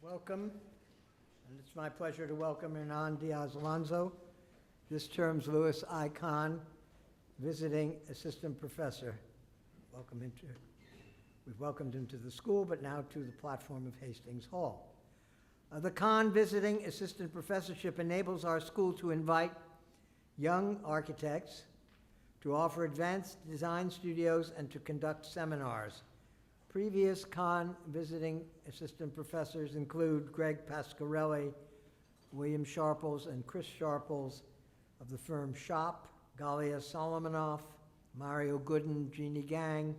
Welcome, and it's my pleasure to welcome Hernan Diaz-Alonso, this term's Lewis I. Kahn, visiting assistant professor. We've welcomed him to the school, but now to the platform of Hastings Hall. The Kahn visiting assistant professorship enables our school to invite young architects to offer advanced design studios and to conduct seminars. Previous Kahn visiting assistant professors include Greg Pasquarelli, William Sharples, and Chris Sharples of the firm Shop, Galia Solomonoff, Mario Gooden, Jeannie Gang,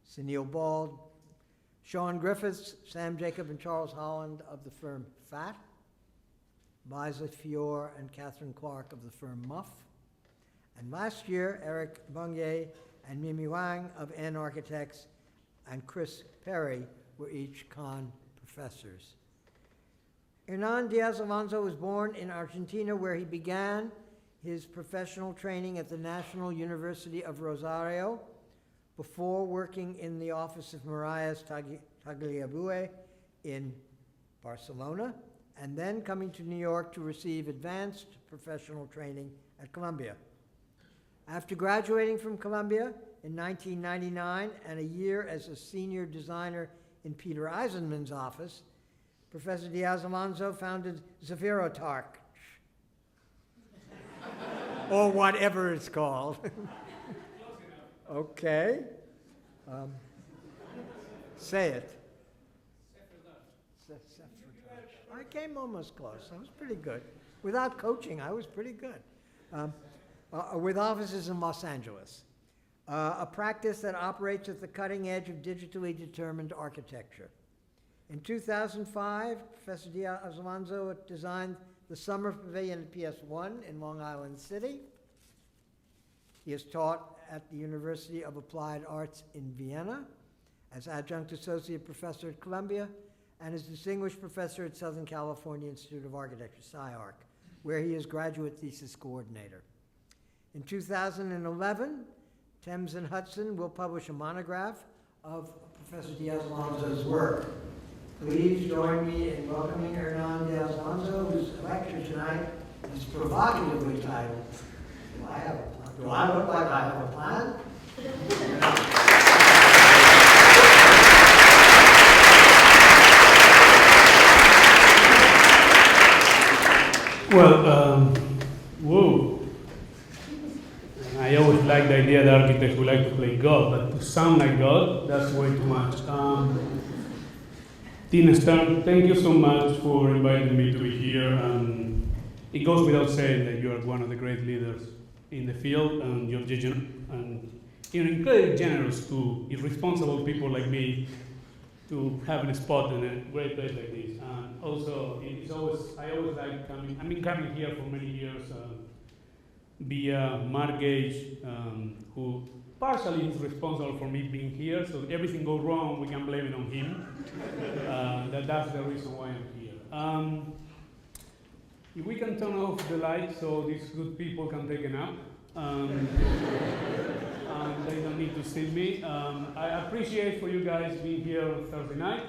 Sunil Bald, Sean Griffiths, Sam Jacob, and Charles Holland of the firm Fat, Liza Fior and Catherine Clark of the firm Muff, and last year, Eric Bungier and Mimi Wang of N Architects and Chris Perry were each Kahn professors. Hernan Diaz-Alonso was born in Argentina, where he began his professional training at the National University of Rosario before working in the office of Marias Tagliabue in Barcelona, and then coming to New York to receive advanced professional training at Columbia. After graduating from Columbia in 1999 and a year as a senior designer in Peter Eisenman's office, Professor Diaz-Alonso founded Xefirotech, or whatever it's called. Okay. Say it. I came almost close. I was pretty good. Without coaching, I was pretty good. With offices in Los Angeles. A practice that operates at the cutting edge of digitally determined architecture. In 2005, Professor Diaz-Alonso designed the Summer Pavilion at PS1 in Long Island City. He has taught at the University of Applied Arts in Vienna as adjunct associate professor at Columbia and as distinguished professor at Southern California Institute of Architecture, SCI-Arc, where he is graduate thesis coordinator. In 2011, Thames and Hudson will publish a monograph of Professor Diaz-Alonso's work. Please join me in welcoming Hernan Diaz-Alonso, whose lecture tonight is provocatively titled, Do I look like I have a plan? Well, whoa. I always like the idea that architects would like to play God, but to sound like God, that's way too much. Tina Stern, thank you so much for inviting me to be here. It goes without saying that you are one of the great leaders in the field, and you're incredibly generous to irresponsible people like me to having a spot in a great place like this. And also, I always like coming. I've been coming here for many years via Mark Gage, who partially is responsible for me being here. So if everything goes wrong, we can blame it on him. That's the reason why I'm here. If we can turn off the lights so these good people can take a nap. They don't need to see me. I appreciate for you guys being here on Thursday night.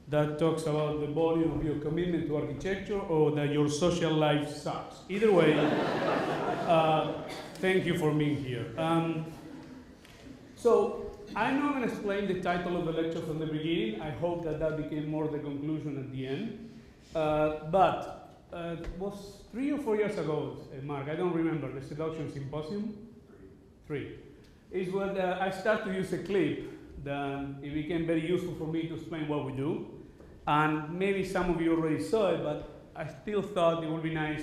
That talks about the volume of your commitment to architecture or that your social life sucks. Either way, thank you for being here. So I'm not going to explain the title of the lecture from the beginning. I hope that became more the conclusion at the end. But it was 3 or 4 years ago, Mark, I don't remember, the Seduction Symposium? 3. Is when I started to use a clip that it became very useful for me to explain what we do. And maybe some of you already saw it, but I still thought it would be nice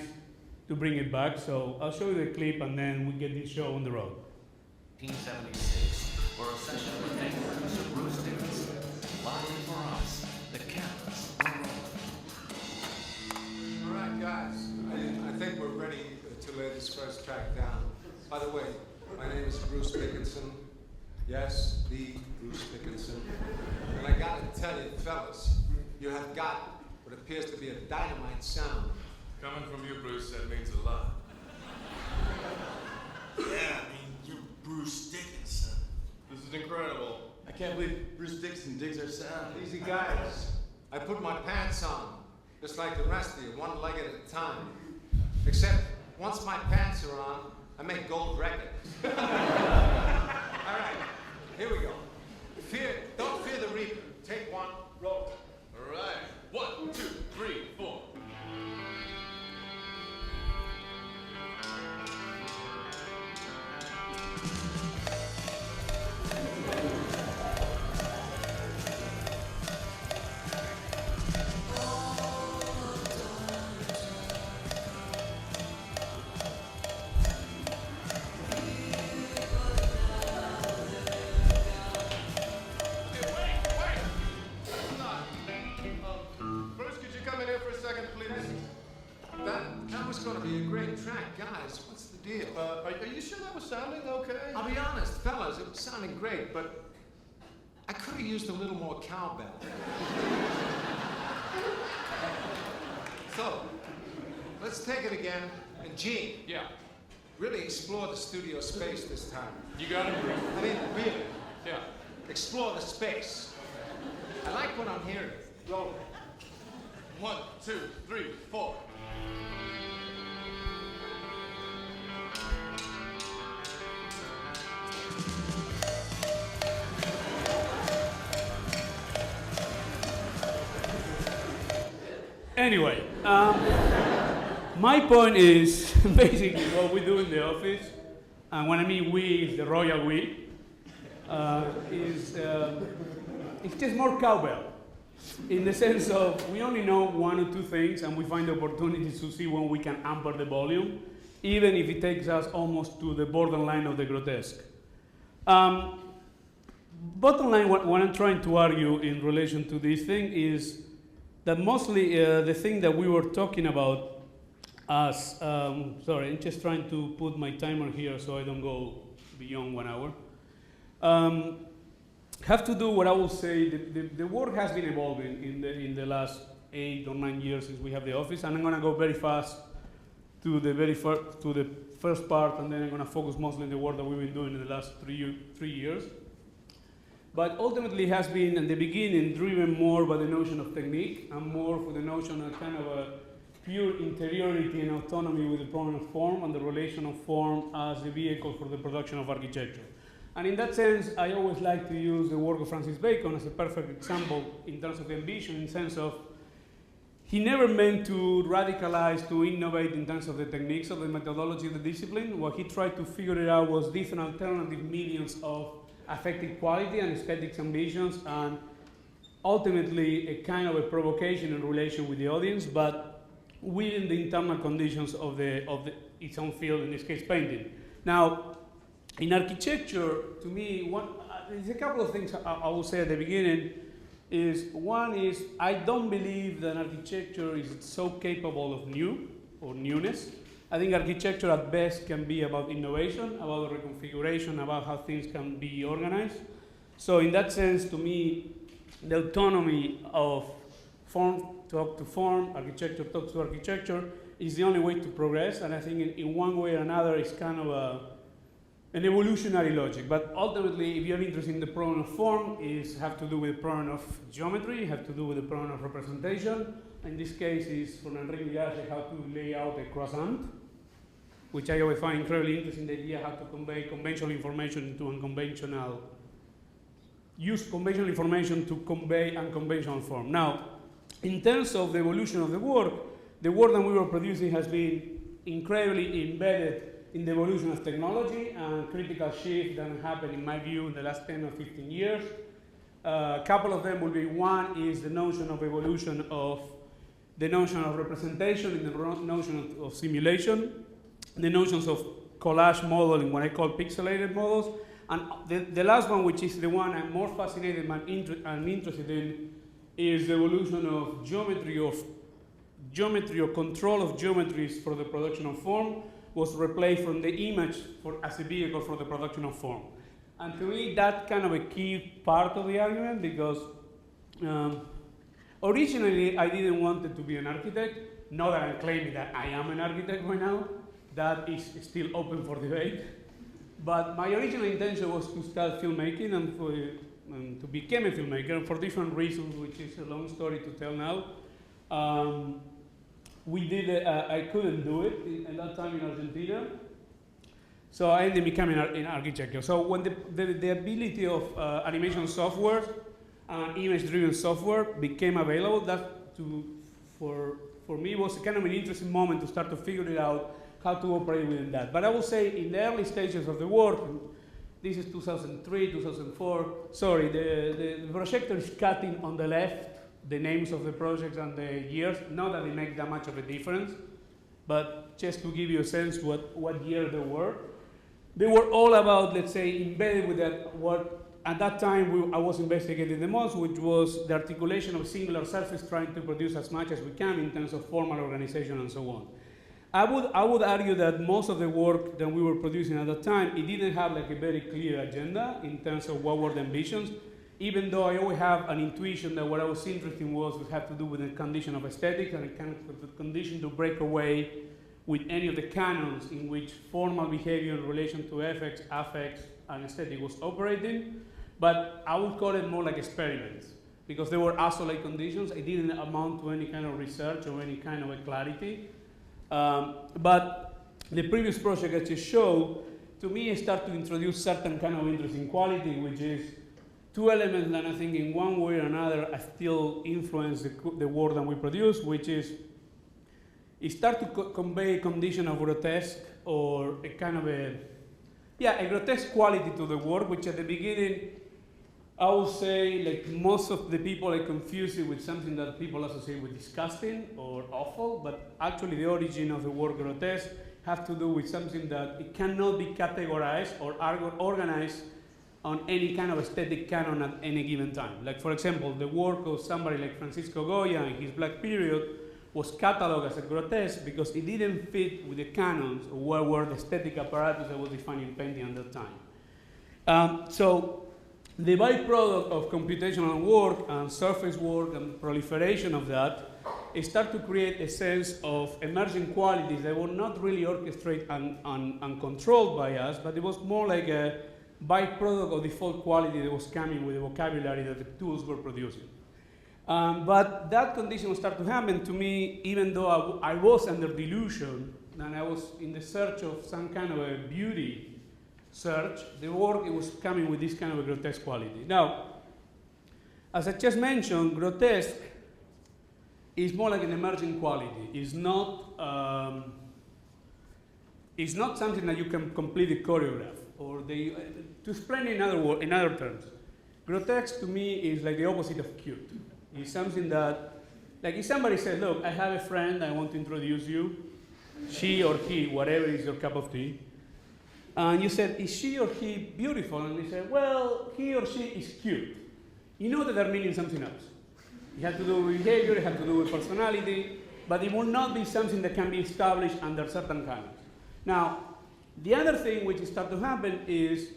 to bring it back. So I'll show you the clip and then we get this show on the road. 1976, for a session with Mr. Bruce Dickinson. Live for us, the campus. All right, guys, I think we're ready to lay this first track down. By the way, my name is Bruce Dickinson. Yes, the Bruce Dickinson. And I gotta tell you, fellas, you have got what appears to be a dynamite sound. Coming from you, Bruce, that means a lot. Yeah, I mean, you're Bruce Dickinson. This is incredible. I can't believe Bruce Dickinson digs our sound. Easy, guys. I put my pants on, just like the rest of you, one leg at a time. Except, once my pants are on, I make gold records. All right, here we go. Don't fear the reaper. Take one, roll. All right. 1, 2, 3, 4. That was going to be a great track, guys. What's the deal? Are you sure that was sounding okay? I'll be honest, fellas, it was sounding great, but I could have used a little more cowbell. So, let's take it again. And Gene, Yeah. really explore the studio space this time. You got it, Bruce. I mean, really, Yeah. explore the space. I like what I'm hearing. Roll. 1, 2, 3, 4. Anyway, my point is basically what we do in the office, and when I mean we, it's the royal we, it's just more cowbell. In the sense of we only know one or two things, and we find opportunities to see when we can amp the volume, even if it takes us almost to the borderline of the grotesque. Bottom line, what I'm trying to argue in relation to this thing is that mostly the thing that we were talking about as, sorry, I'm just trying to put my timer here so I don't go beyond 1 hour. Have to do what I will say, the work has been evolving in the last 8 or 9 years since we have the office, and I'm gonna go very fast to the first part, and then I'm gonna focus mostly on the work that we've been doing in the last 3 years. But ultimately it has been, in the beginning, driven more by the notion of technique and more for the notion of kind of a pure interiority and autonomy with the problem of form and the relation of form as a vehicle for the production of architecture. And in that sense, I always like to use the work of Francis Bacon as a perfect example in terms of the ambition, in the sense of he never meant to radicalize, to innovate in terms of the techniques of the methodology of the discipline. What he tried to figure it out was different alternative mediums of affecting quality and aesthetics ambitions, and ultimately a kind of a provocation in relation with the audience, but within the internal conditions of its own field, in this case painting. Now, in architecture, to me, there's a couple of things I will say at the beginning. One is, I don't believe that architecture is so capable of newness. I think architecture at best can be about innovation, about reconfiguration, about how things can be organized. So in that sense, to me, the autonomy of form talk to form, architecture talks to architecture, is the only way to progress. And I think in one way or another, it's kind of an evolutionary logic. But ultimately, if you're interested in the problem of form, have to do with the problem of geometry, have to do with the problem of representation. In this case, is for Enrique Garcia how to lay out a croissant, which I always find incredibly interesting, the idea how to convey conventional information into unconventional, use conventional information to convey unconventional form. Now, in terms of the evolution of the work that we were producing has been incredibly embedded in the evolution of technology and critical shift that happened, in my view, in the last 10 or 15 years. A couple of them will be, one is the notion of evolution of the notion of representation and the notion of simulation, the notions of collage modeling, what I call pixelated models, and the last one, which is the one I'm more fascinated and interested in, is the evolution of geometry or control of geometries for the production of form was replaced from the image as a vehicle for the production of form. And to me, that's kind of a key part of the argument, because originally I didn't want it to be an architect. Not that I'm claiming that I am an architect right now. That is still open for debate. But my original intention was to start filmmaking, and to become a filmmaker for different reasons, which is a long story to tell now. I couldn't do it at that time in Argentina, so I ended up becoming an architecture. So when the ability of animation software and image-driven software became available, for me was kind of an interesting moment to start to figure it out how to operate within that. But I will say in the early stages of the work, this is 2003, 2004, sorry, the projector is cutting on the left the names of the projects and the years. Not that it makes that much of a difference, but just to give you a sense what year they were. They were all about, let's say, embedded with that, what at that time I was investigating the most, which was the articulation of a singular surface, trying to produce as much as we can in terms of formal organization and so on. I would argue that most of the work that we were producing at that time, it didn't have like a very clear agenda in terms of what were the ambitions, even though I always have an intuition that what I was interested in would have to do with the condition of aesthetics and a kind of the condition to break away with any of the canons in which formal behavior in relation to effects, affects, and aesthetic was operating. But I would call it more like experiments, because they were isolated conditions. It didn't amount to any kind of research or any kind of a clarity. But the previous project I just showed, to me, started to introduce certain kind of interesting quality, which is two elements that I think in one way or another still influence the work that we produce, which is it starts to convey a condition of grotesque, or a kind of a grotesque quality to the work, which at the beginning, I would say, like most of the people, I confuse it with something that people associate with disgusting or awful, but actually the origin of the word grotesque has to do with something that it cannot be categorized or organized on any kind of aesthetic canon at any given time. Like, for example, the work of somebody like Francisco Goya in his Black period was cataloged as a grotesque because it didn't fit with the canons of what were the aesthetic apparatus that was defining painting at that time. So the byproduct of computational work and surface work and proliferation of that, it started to create a sense of emerging qualities that were not really orchestrated and controlled by us, but it was more like a byproduct of default quality that was coming with the vocabulary that the tools were producing. But that condition started to happen to me, even though I was under delusion and I was in the search of some kind of a beauty search. The work, it was coming with this kind of a grotesque quality. Now, as I just mentioned, grotesque is more like an emerging quality. It's not something that you can completely choreograph. Or to explain it in other terms, grotesque to me is like the opposite of cute. It's something that, like if somebody says, look, I have a friend, I want to introduce you, she or he, whatever is your cup of tea, and you said, is she or he beautiful? And they said, well, he or she is cute. You know that they're meaning something else. It has to do with behavior, it has to do with personality, but it will not be something that can be established under certain canons. Now, the other thing which started to happen is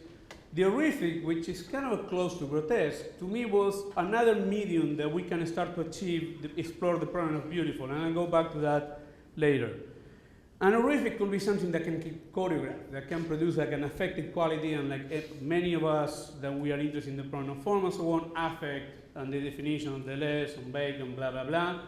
the horrific, which is kind of close to grotesque, to me was another medium that we can start to explore the problem of beautiful, and I'll go back to that later. And horrific could be something that can choreograph, that can produce like an affected quality, and like many of us that we are interested in the problem of form and so on, affect and the definition of Deleuze and Bacon, blah, blah, blah,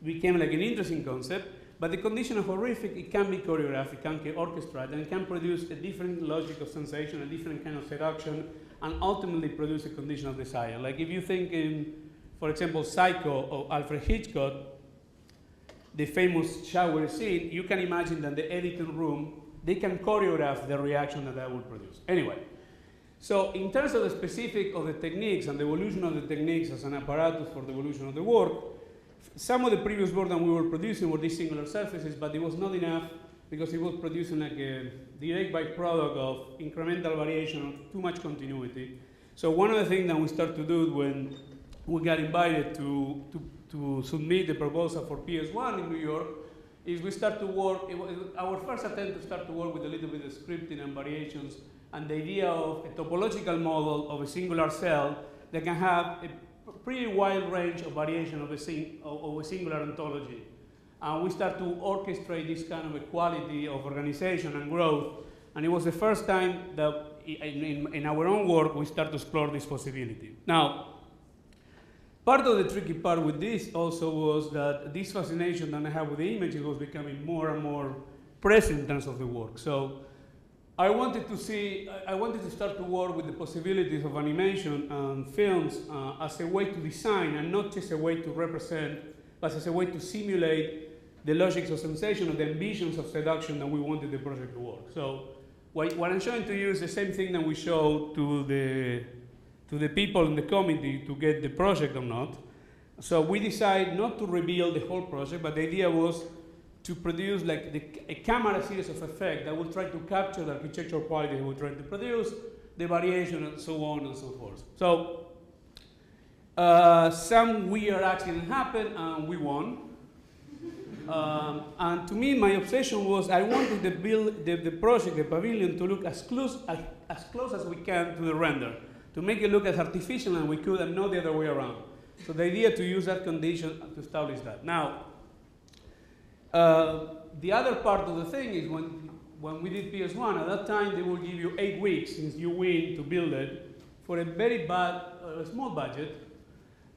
became like an interesting concept. But the condition of horrific, it can be choreographed, it can be orchestrated, and it can produce a different logic of sensation, a different kind of seduction, and ultimately produce a condition of desire. Like if you think in, for example, Psycho of Alfred Hitchcock, the famous shower scene, you can imagine that the editing room, they can choreograph the reaction that would produce. Anyway, so in terms of the specific of the techniques and the evolution of the techniques as an apparatus for the evolution of the work, some of the previous work that we were producing were these singular surfaces, but it was not enough because it was producing like a direct byproduct of incremental variation of too much continuity. So one of the things that we started to do when we got invited to submit the proposal for PS1 in New York is we start to work, it was our first attempt to start to work with a little bit of scripting and variations and the idea of a topological model of a singular cell that can have a pretty wide range of variation of a singular ontology. And we start to orchestrate this kind of equality of organization and growth. And it was the first time that in our own work, we start to explore this possibility. Now, part of the tricky part with this also was that this fascination that I have with the images was becoming more and more present in terms of the work. So I wanted to start to work with the possibilities of animation and films as a way to design, and not just a way to represent, but as a way to simulate the logics of sensation or the ambitions of seduction that we wanted the project to work. So what I'm showing to you is the same thing that we showed to the people in the committee to get the project or not. So we decided not to reveal the whole project, but the idea was to produce like a camera series of effects that will try to capture the architectural quality we're trying to produce, the variation, and so on and so forth. So some weird accident happened, and we won. And to me, my obsession was I wanted the project, the pavilion, to look as close as we can to the render, to make it look as artificial as we could and not the other way around. So the idea to use that condition to establish that. Now, the other part of the thing is when we did PS1, at that time they will give you 8 weeks since you win to build it for a very small budget.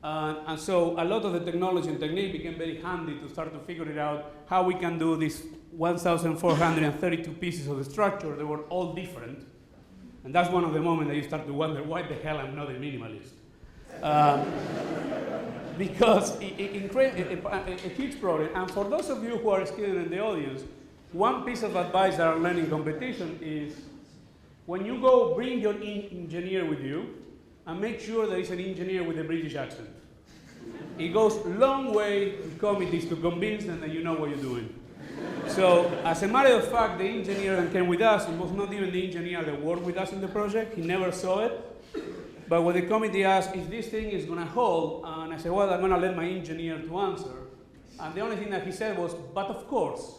And so a lot of the technology and technique became very handy to start to figure it out how we can do these 1,432 pieces of the structure. They were all different. And that's one of the moments that you start to wonder, why the hell I'm not a minimalist? Because a huge problem. And for those of you who are students in the audience, one piece of advice that I learned in competition is when you go, bring your engineer with you and make sure there is an engineer with a British accent. It goes a long way in committees to convince them that you know what you're doing. So, as a matter of fact, the engineer that came with us, it was not even the engineer that worked with us in the project. He never saw it. But when the committee asked if this thing is going to hold, and I said, well, I'm going to let my engineer to answer. And the only thing that he said was, but of course.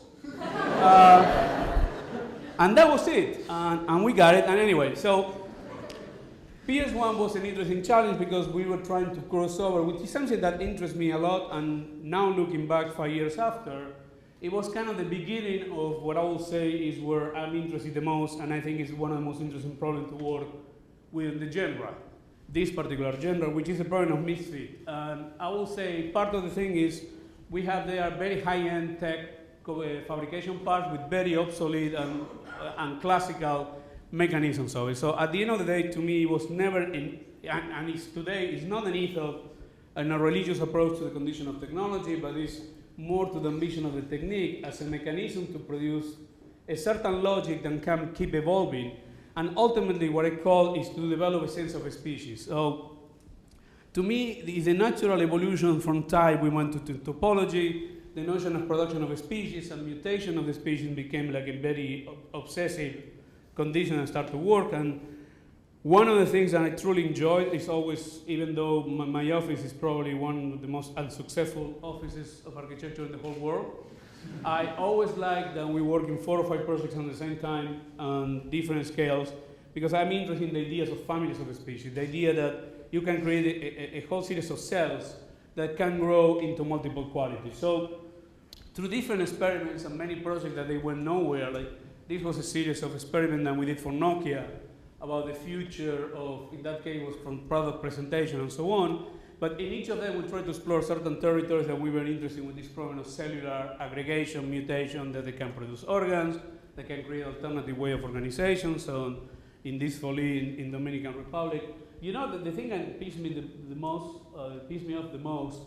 And that was it. And we got it. And anyway, so PS1 was an interesting challenge because we were trying to cross over, which is something that interests me a lot. And now looking back 5 years after, it was kind of the beginning of what I will say is where I'm interested the most, and I think is one of the most interesting problems to work with the genre, this particular genre, which is the problem of Misfits. And I will say part of the thing is we have there very high-end tech fabrication parts with very obsolete and classical mechanisms of it. So at the end of the day, to me, it was never, and it's today, it's not an ethos and a religious approach to the condition of technology, but it's more to the ambition of the technique as a mechanism to produce a certain logic that can keep evolving. And ultimately, what I call is to develop a sense of a species. So to me, it's a natural evolution from type. We went to topology. The notion of production of a species and mutation of the species became like a very obsessive condition and start to work. And one of the things that I truly enjoyed is always, even though my office is probably one of the most unsuccessful offices of architecture in the whole world, I always like that we work in 4 or 5 projects at the same time on different scales, because I'm interested in the ideas of families of a species, the idea that you can create a whole series of cells that can grow into multiple qualities. So through different experiments and many projects that they went nowhere, like this was a series of experiments that we did for Nokia about the future of, in that case, was from product presentation and so on. But in each of them, we tried to explore certain territories that we were interested in with this problem of cellular aggregation, mutation, that they can produce organs, they can create alternative way of organization. So in this folly in Dominican Republic, you know, the thing that pissed me off the most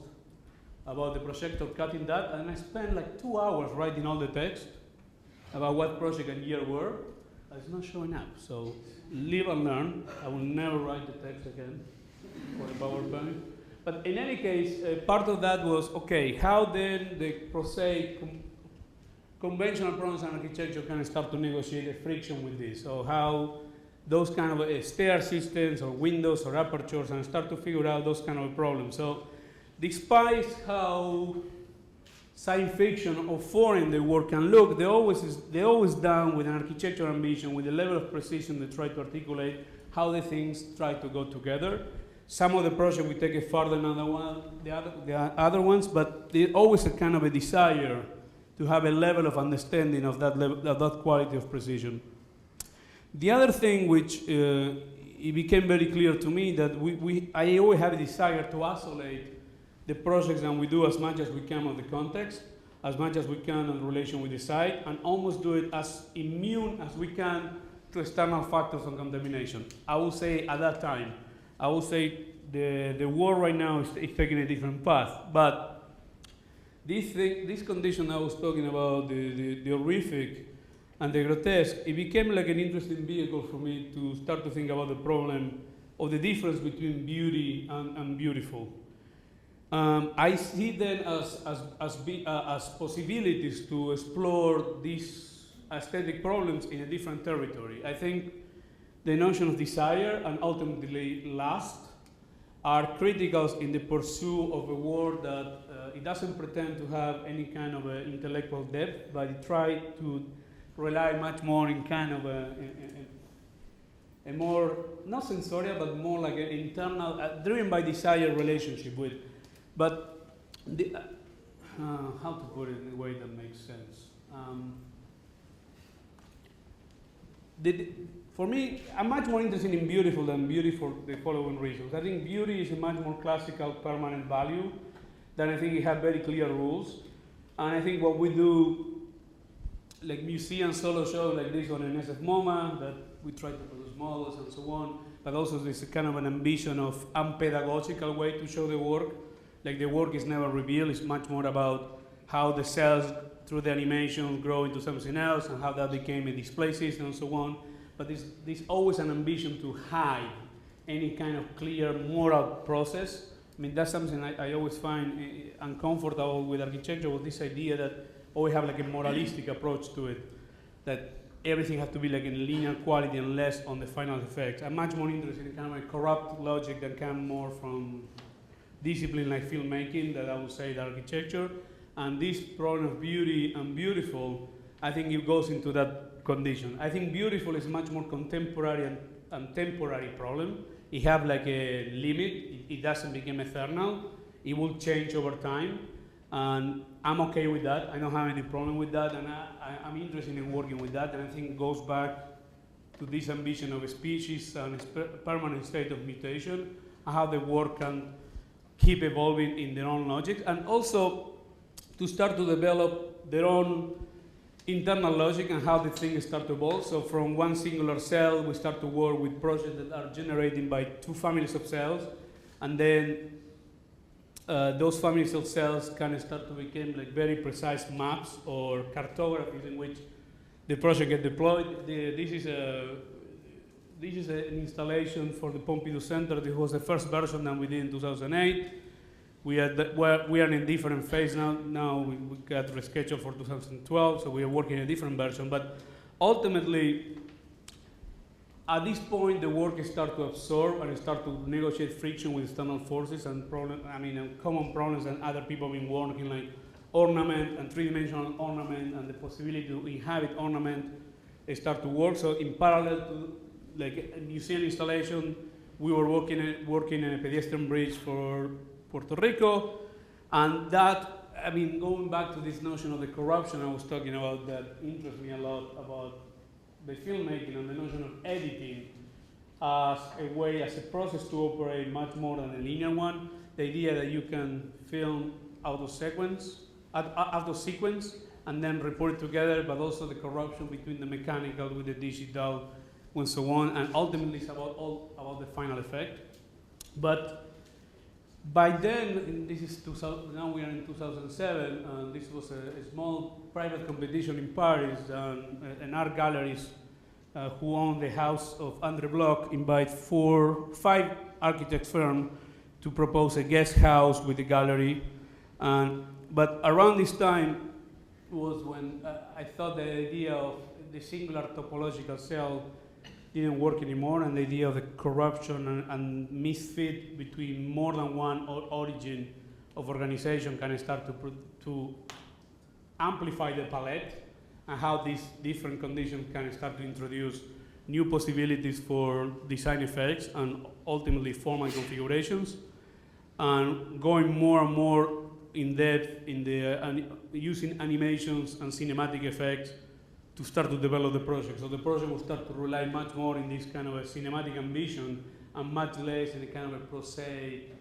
about the projector cutting that, and I spent like 2 hours writing all the text about what project and year were. It's not showing up, so live and learn. I will never write the text again for a PowerPoint. But in any case, part of that was, okay, how then the prosaic conventional problems and architecture can start to negotiate a friction with this, or how those kind of stair systems or windows or apertures and start to figure out those kind of problems. So despite how science fiction or foreign the work can look, they're always done with an architectural ambition, with a level of precision they try to articulate how the things try to go together. Some of the projects we take it further than the other ones, but there's always a kind of a desire to have a level of understanding of that level, of that quality of precision. The other thing which it became very clear to me that I always have a desire to isolate the projects, and we do as much as we can of the context, as much as we can in relation with the site, and almost do it as immune as we can to external factors of contamination. I would say at that time, I would say the world right now is taking a different path, but this condition I was talking about, the horrific and the grotesque, it became like an interesting vehicle for me to start to think about the problem of the difference between beauty and beautiful. I see them as possibilities to explore these aesthetic problems in a different territory. I think the notion of desire and ultimately lust are critical in the pursuit of a work that it doesn't pretend to have any kind of intellectual depth, but it tries to rely much more in kind of a more, not sensorial, but more like an internal, driven by desire relationship with. But how to put it in a way that makes sense? For me, I'm much more interested in beautiful than beauty for the following reasons. I think beauty is a much more classical, permanent value than I think it has very clear rules. And I think what we do, like museum solo shows like this one in SF MoMA, that we try to produce models and so on, but also there's a kind of an ambition of unpedagogical way to show the work. Like the work is never revealed, it's much more about how the cells through the animation grow into something else and how that became a display system and so on. But there's always an ambition to hide any kind of clear moral process. I mean, that's something I always find uncomfortable with architecture, with this idea that always have like a moralistic approach to it, that everything has to be like in linear quality and less on the final effects. I'm much more interested in kind of a corrupt logic that comes more from discipline like filmmaking, that I would say the architecture. And this problem of beauty and beautiful, I think it goes into that condition. I think beautiful is much more contemporary and temporary problem. It have like a limit, it doesn't become eternal, it will change over time. And I'm okay with that, I don't have any problem with that, and I'm interested in working with that, and I think it goes back to this ambition of a species and its permanent state of mutation, and how the work can keep evolving in their own logic, and also to start to develop their own internal logic and how the things start to evolve. So from one singular cell, we start to work with projects that are generated by two families of cells, and then those families of cells can start to become like very precise maps or cartographies in which the project gets deployed. This is an installation for the Pompidou Center. This was the first version that we did in 2008. We are in a different phase now. Now we got rescheduled for 2012, so we are working in a different version. But ultimately, at this point, the work starts to absorb and start to negotiate friction with external forces and common problems that other people have been working, like ornament and three-dimensional ornament and the possibility to inhabit ornament start to work. So in parallel to like a museum installation, we were working in a pedestrian bridge for Puerto Rico, and that, going back to this notion of the corruption I was talking about, that interests me a lot about the filmmaking and the notion of editing as a process to operate much more than a linear one. The idea that you can film out of sequence, and then report it together, but also the corruption between the mechanical with the digital, and so on, and ultimately it's about the final effect. But by then, now we are in 2007, and this was a small private competition in Paris, and art galleries who own the house of André Bloch invite 5 architect firms to propose a guest house with the gallery. But around this time was when I thought the idea of the singular topological cell didn't work anymore, and the idea of the corruption and misfit between more than one origin of organization can start to amplify the palette, and how these different conditions can start to introduce new possibilities for design effects and ultimately formal configurations, and going more and more in depth in the using animations and cinematic effects to start to develop the project. So the project will start to rely much more in this kind of a cinematic ambition and much less in a kind of a prosaic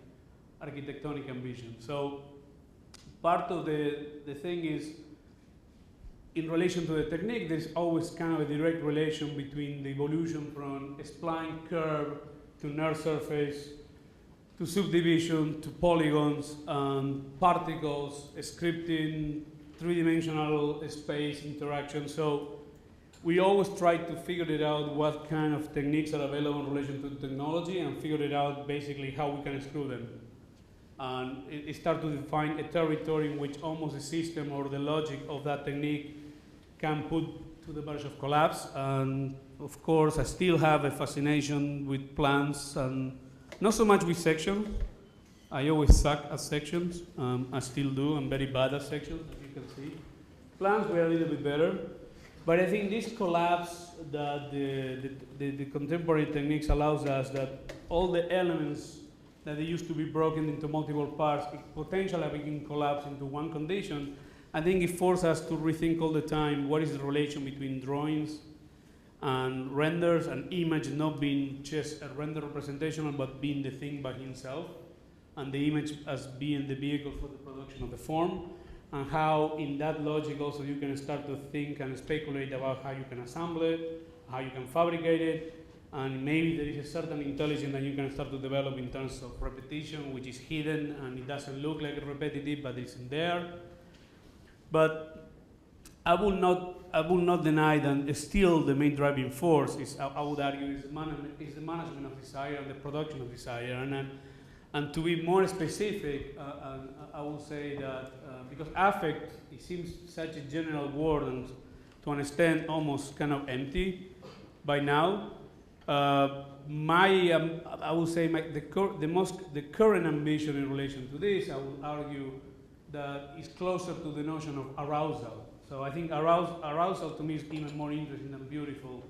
architectonic ambition. So part of the thing is, in relation to the technique, there's always kind of a direct relation between the evolution from a spline curve to nerve surface, to subdivision, to polygons, particles, scripting, three-dimensional space interaction. So we always try to figure it out what kind of techniques are available in relation to the technology and figure it out basically how we can screw them. And it start to define a territory in which almost the system or the logic of that technique can put to the verge of collapse. And of course, I still have a fascination with plans and not so much with sections. I always suck at sections. I still do. I'm very bad at sections, as you can see. Plans were a little bit better. But I think this collapse that the contemporary techniques allows us, that all the elements that they used to be broken into multiple parts, potentially can collapse into one condition. I think it forces us to rethink all the time what is the relation between drawings and renders and image not being just a render representation, but being the thing by himself, and the image as being the vehicle for the production of the form, and how in that logic also you can start to think and speculate about how you can assemble it, how you can fabricate it, and maybe there is a certain intelligence that you can start to develop in terms of repetition, which is hidden and it doesn't look like repetitive, but it's in there. But I will not deny that still the main driving force is, I would argue, is the management of desire and the production of desire. And to be more specific, I will say that because affect, it seems such a general word and to an extent almost kind of empty by now. I would say the current ambition in relation to this, I would argue that is closer to the notion of arousal. So I think arousal to me is even more interesting than beautiful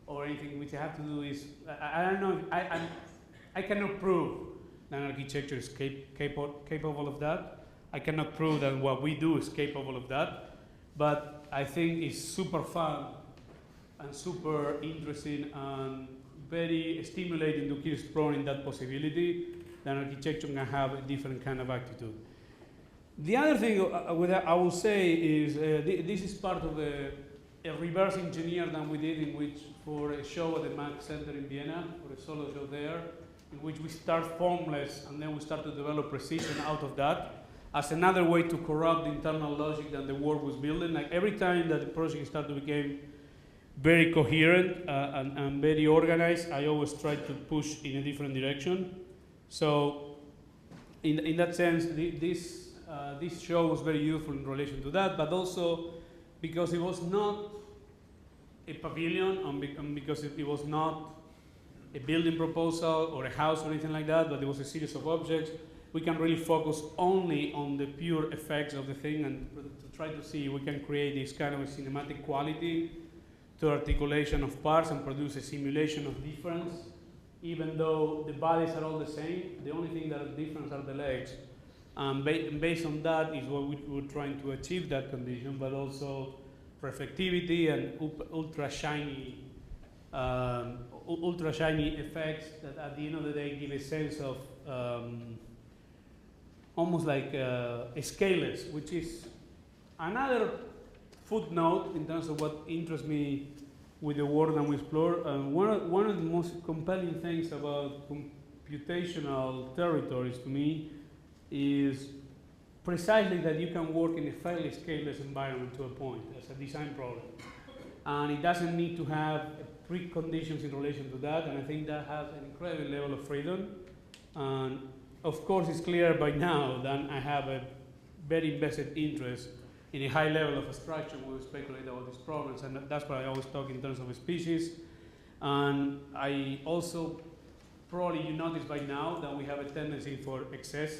or anything, which I have to do is, I don't know, I cannot prove that architecture is capable of that. I cannot prove that what we do is capable of that, but I think it's super fun and super interesting and very stimulating to keep exploring that possibility that architecture can have a different kind of attitude. The other thing I will say is this is part of a reverse engineer that we did in which for a show at the Max Center in Vienna, for a solo show there, in which we start formless and then we start to develop precision out of that as another way to corrupt the internal logic that the work was building. Like every time that the project started to become very coherent and very organized, I always try to push in a different direction. So in that sense, this show was very useful in relation to that, but also because it was not a pavilion and because it was not a building proposal or a house or anything like that, but it was a series of objects. We can really focus only on the pure effects of the thing and to try to see if we can create this kind of a cinematic quality to articulation of parts and produce a simulation of difference, even though the bodies are all the same. The only thing that is different are the legs. Based on that is what we were trying to achieve that condition, but also reflectivity and ultra shiny effects that at the end of the day give a sense of almost like a scaleless, which is another footnote in terms of what interests me with the work that we explore. One of the most compelling things about computational territories to me is precisely that you can work in a fairly scaleless environment to a point as a design problem. And it doesn't need to have preconditions in relation to that, and I think that has an incredible level of freedom. And of course, it's clear by now that I have a very invested interest in a high level of abstraction when we speculate about these problems, and that's why I always talk in terms of species. And I also, probably you notice by now that we have a tendency for excess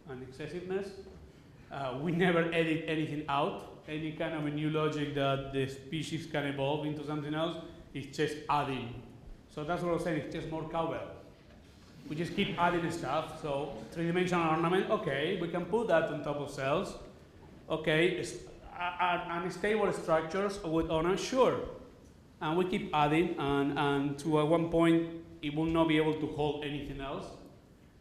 and excessiveness. We never edit anything out. Any kind of a new logic that the species can evolve into something else is just adding. So that's what I'm saying, it's just more cowbell. We just keep adding stuff. So three-dimensional ornament, okay, we can put that on top of cells. Okay, unstable structures on a shore. And we keep adding, and to one point, it will not be able to hold anything else.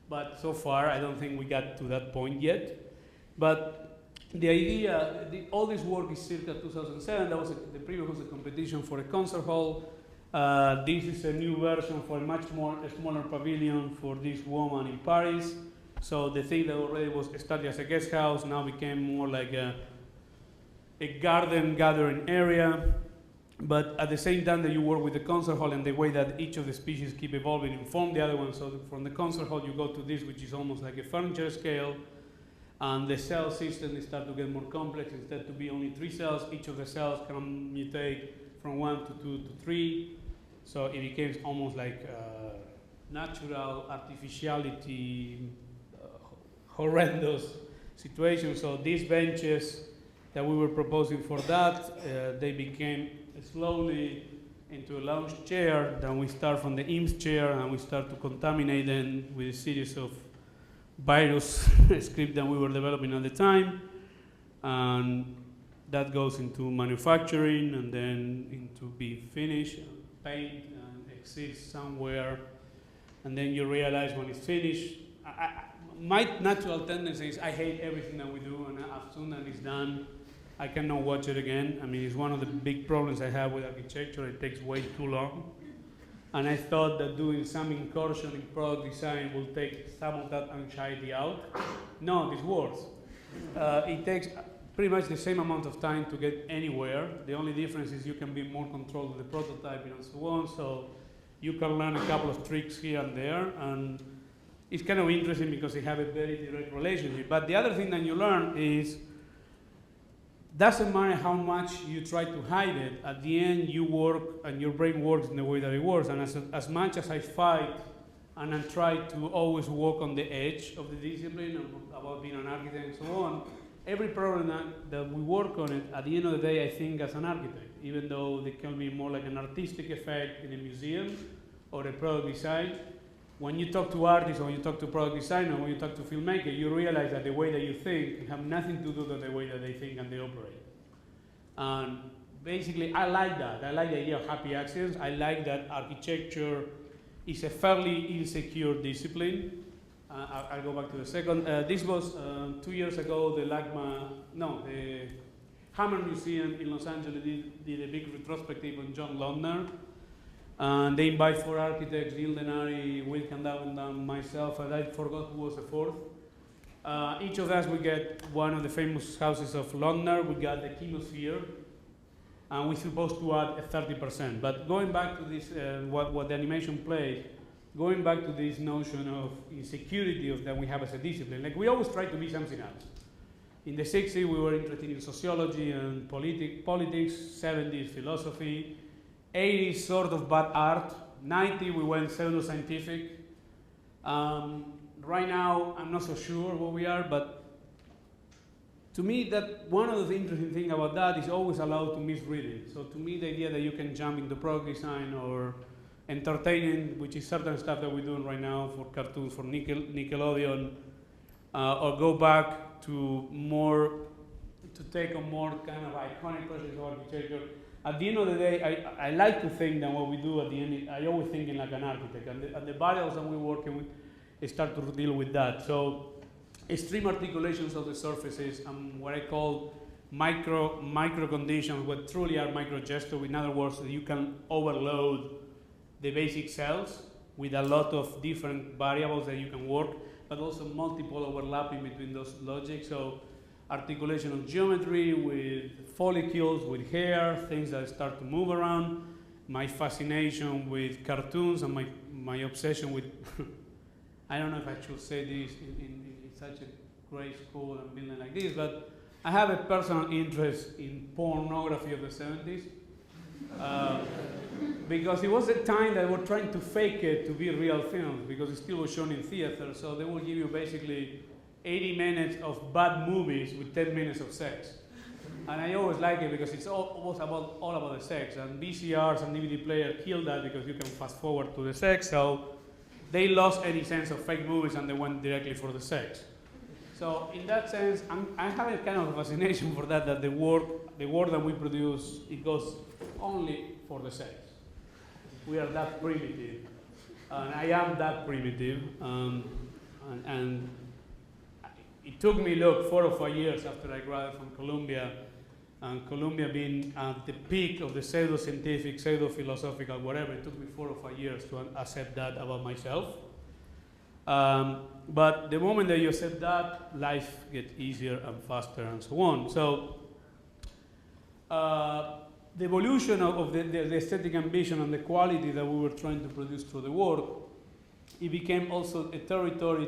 But so far, I don't think we got to that point yet. But the idea, all this work is circa 2007. That was the previous was a competition for a concert hall. This is a new version for a smaller pavilion for this woman in Paris. So the thing that already was started as a guest house now became more like a garden gathering area. But at the same time that you work with the concert hall and the way that each of the species keep evolving inform the other one. So from the concert hall you go to this, which is almost like a furniture scale. And the cell system they start to get more complex. Instead to be only 3 cells, each of the cells can mutate from 1 to 2 to 3. So it becomes almost like natural artificiality, horrendous situation. So these benches that we were proposing for that, they became slowly into a lounge chair. Then we start from the IMS chair and we start to contaminate them with a series of virus script that we were developing at the time. And that goes into manufacturing and then into be finished, paint and exists somewhere. And then you realize when it's finished, my natural tendency is I hate everything that we do, and as soon as it's done, I cannot watch it again. I mean, it's one of the big problems I have with architecture. It takes way too long. And I thought that doing some incursion in product design will take some of that anxiety out. No, this works. It takes pretty much the same amount of time to get anywhere. The only difference is you can be more controlled with the prototyping and so on. So you can learn a couple of tricks here and there. And it's kind of interesting because they have a very direct relationship. But the other thing that you learn is doesn't matter how much you try to hide it, at the end you work and your brain works in the way that it works. And as much as I fight and I try to always walk on the edge of the discipline about being an architect and so on, every problem that we work on it, at the end of the day I think as an architect, even though they can be more like an artistic effect in a museum or a product design. When you talk to artists or when you talk to product designer, when you talk to filmmaker, you realize that the way that you think have nothing to do with the way that they think and they operate. And basically, I like that. I like the idea of happy accidents. I like that architecture is a fairly insecure discipline. I'll go back to the second. This was 2 years ago, the Hammer Museum in Los Angeles did a big retrospective on John Lautner. And they invite 4 architects, Neil Denari, Will Candavendam, myself, and I forgot who was the 4th. Each of us, we get one of the famous houses of Lautner. We got the Chemosphere, and we're supposed to add a 30%. But going back to this, what the animation plays, going back to this notion of insecurity of that we have as a discipline, like we always try to be something else. In the 60s, we were interested in sociology and politics, 70s, philosophy, 80s, sort of bad art. 90, we went pseudoscientific. Right now, I'm not so sure what we are, but to me, that one of the interesting things about that is always allowed to misread it. So to me, the idea that you can jump into product design or entertaining, which is certain stuff that we're doing right now for cartoons for Nickelodeon, or go back to take on more kind of iconic projects of architecture. At the end of the day, I like to think that what we do at the end, I always think like an architect, and the variables that we're working with start to deal with that. So extreme articulations of the surfaces and what I call micro conditions, what truly are micro gestures. In other words, you can overload the basic cells with a lot of different variables that you can work, but also multiple overlapping between those logics. So articulation of geometry with follicles, with hair, things that start to move around. My fascination with cartoons and my obsession with, I don't know if I should say this in such a great school and building like this, but I have a personal interest in pornography of the 70s. Because it was a time that they were trying to fake it to be real films because it still was shown in theater, so they will give you basically 80 minutes of bad movies with 10 minutes of sex. And I always like it because it's all about the sex. And VCRs and DVD player killed that because you can fast forward to the sex. So they lost any sense of fake movies and they went directly for the sex. So in that sense, I have a kind of fascination for that the work that we produce, it goes only for the sex. We are that primitive, and I am that primitive, and it took me, 4 or 5 years after I graduated from Columbia, and Columbia being at the peak of the pseudo-scientific, pseudo-philosophical, whatever, it took me 4 or 5 years to accept that about myself. But the moment that you accept that, life gets easier and faster and so on. So the evolution of the aesthetic ambition and the quality that we were trying to produce through the work, it became also a territory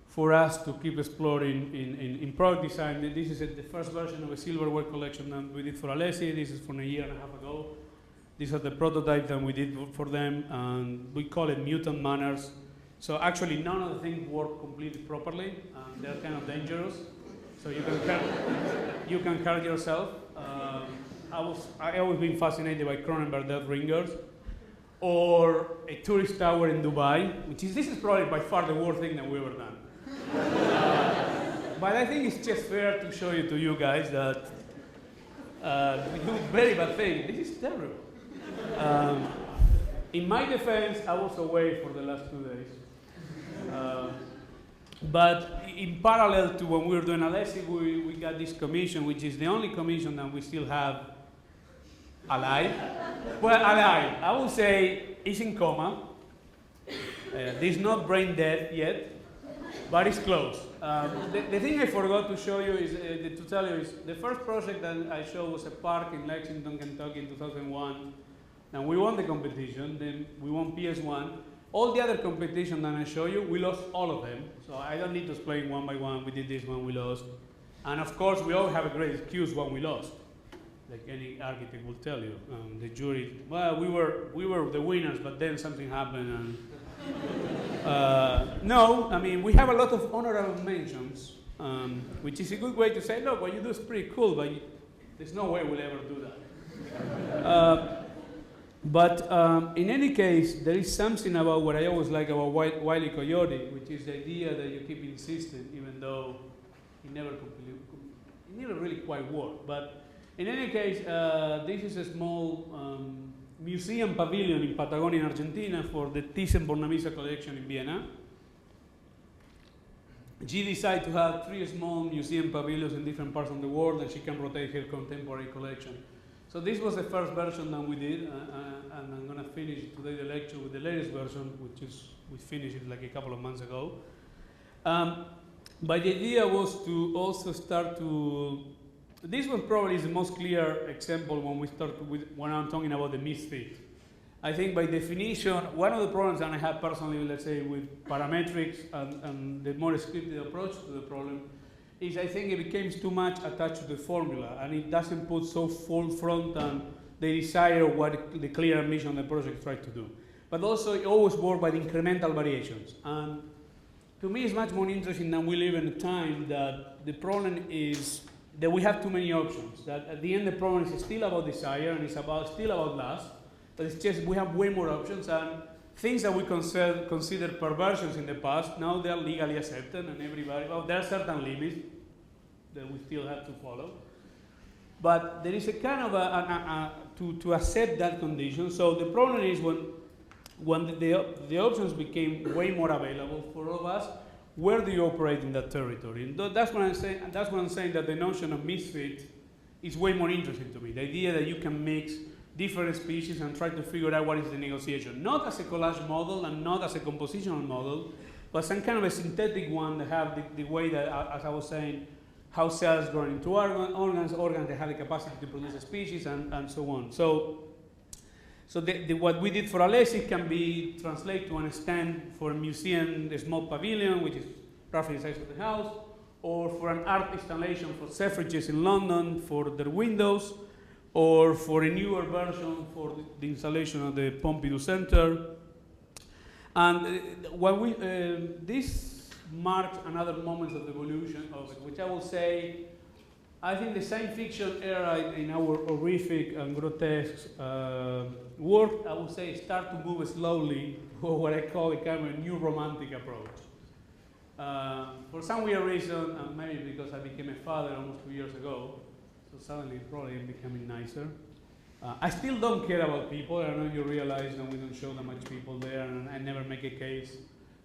for us to keep exploring in product design. This is the first version of a silverware collection that we did for Alessi. This is from a year and a half ago. These are the prototypes that we did for them, and we call it mutant manners. So actually, none of the things work completely properly. They're kind of dangerous. So you can hurt yourself. I always been fascinated by Cronenberg Death Ringers, or a tourist tower in Dubai, this is probably by far the worst thing that we've ever done. But I think it's just fair to show to you guys that we do very bad things. This is terrible. In my defense, I was away for the last 2 days. But in parallel to when we were doing Alessi, we got this commission, which is the only commission that we still have alive. Well, alive. I would say it's in coma. It's not brain dead yet, but it's close. The thing I forgot to show you to tell you is the first project that I showed was a park in Lexington, Kentucky in 2001. And we won the competition. Then we won PS1. All the other competitions that I show you, we lost all of them. So I don't need to explain one by one. We did this one, we lost. And of course, we all have a great excuse when we lost. Like any architect will tell you. The jury, well, we were the winners, but then something happened. And no, I mean, we have a lot of honorable mentions, which is a good way to say, look, what you do is pretty cool, but there's no way we'll ever do that. But in any case, there is something about what I always like about Wile E. Coyote, which is the idea that you keep insisting, even though it never really quite worked. But in any case, this is a small museum pavilion in Patagonia, Argentina, for the Thyssen-Bornemisza collection in Vienna. She decided to have 3 small museum pavilions in different parts of the world, and she can rotate her contemporary collection. So this was the first version that we did, and I'm going to finish today the lecture with the latest version, we finished it like a couple of months ago. But the idea was to also start to, this one probably is the most clear example when I'm talking about the misfit. I think by definition, one of the problems that I have personally, let's say, with parametrics and the more scripted approach to the problem, is I think it becomes too much attached to the formula, and it doesn't put so full front on the desire of what the clear ambition of the project tries to do. But also it always works by the incremental variations. And to me it's much more interesting that we live in a time that the problem is that we have too many options, that at the end the problem is still about desire and it's still about lust, but it's just we have way more options, and things that we consider perversions in the past, now they're legally accepted, and everybody, well, there are certain limits that we still have to follow. But there is a kind of to accept that condition. So the problem is when the options became way more available for all of us, where do you operate in that territory? And that's what I'm saying. That's what I'm saying, that the notion of misfit is way more interesting to me. The idea that you can mix different species and try to figure out what is the negotiation. Not as a collage model and not as a compositional model, but some kind of a synthetic one that have the way that, as I was saying, how cells grow into organs that have the capacity to produce a species, and so on. So what we did for Alessi can be translated to an stand for a museum, a small pavilion, which is roughly the size of the house, or for an art installation for Xefirotech in London for their windows, or for a newer version for the installation of the Pompidou Center. And this marked another moment of evolution of it, which I will say, I think the science fiction era in our horrific and grotesque work, I would say, start to move slowly for what I call a kind of a new romantic approach. For some weird reason, maybe because I became a father almost 2 years ago, so suddenly probably I'm becoming nicer. I still don't care about people. I don't know if you realize that we don't show that much people there, and I never make a case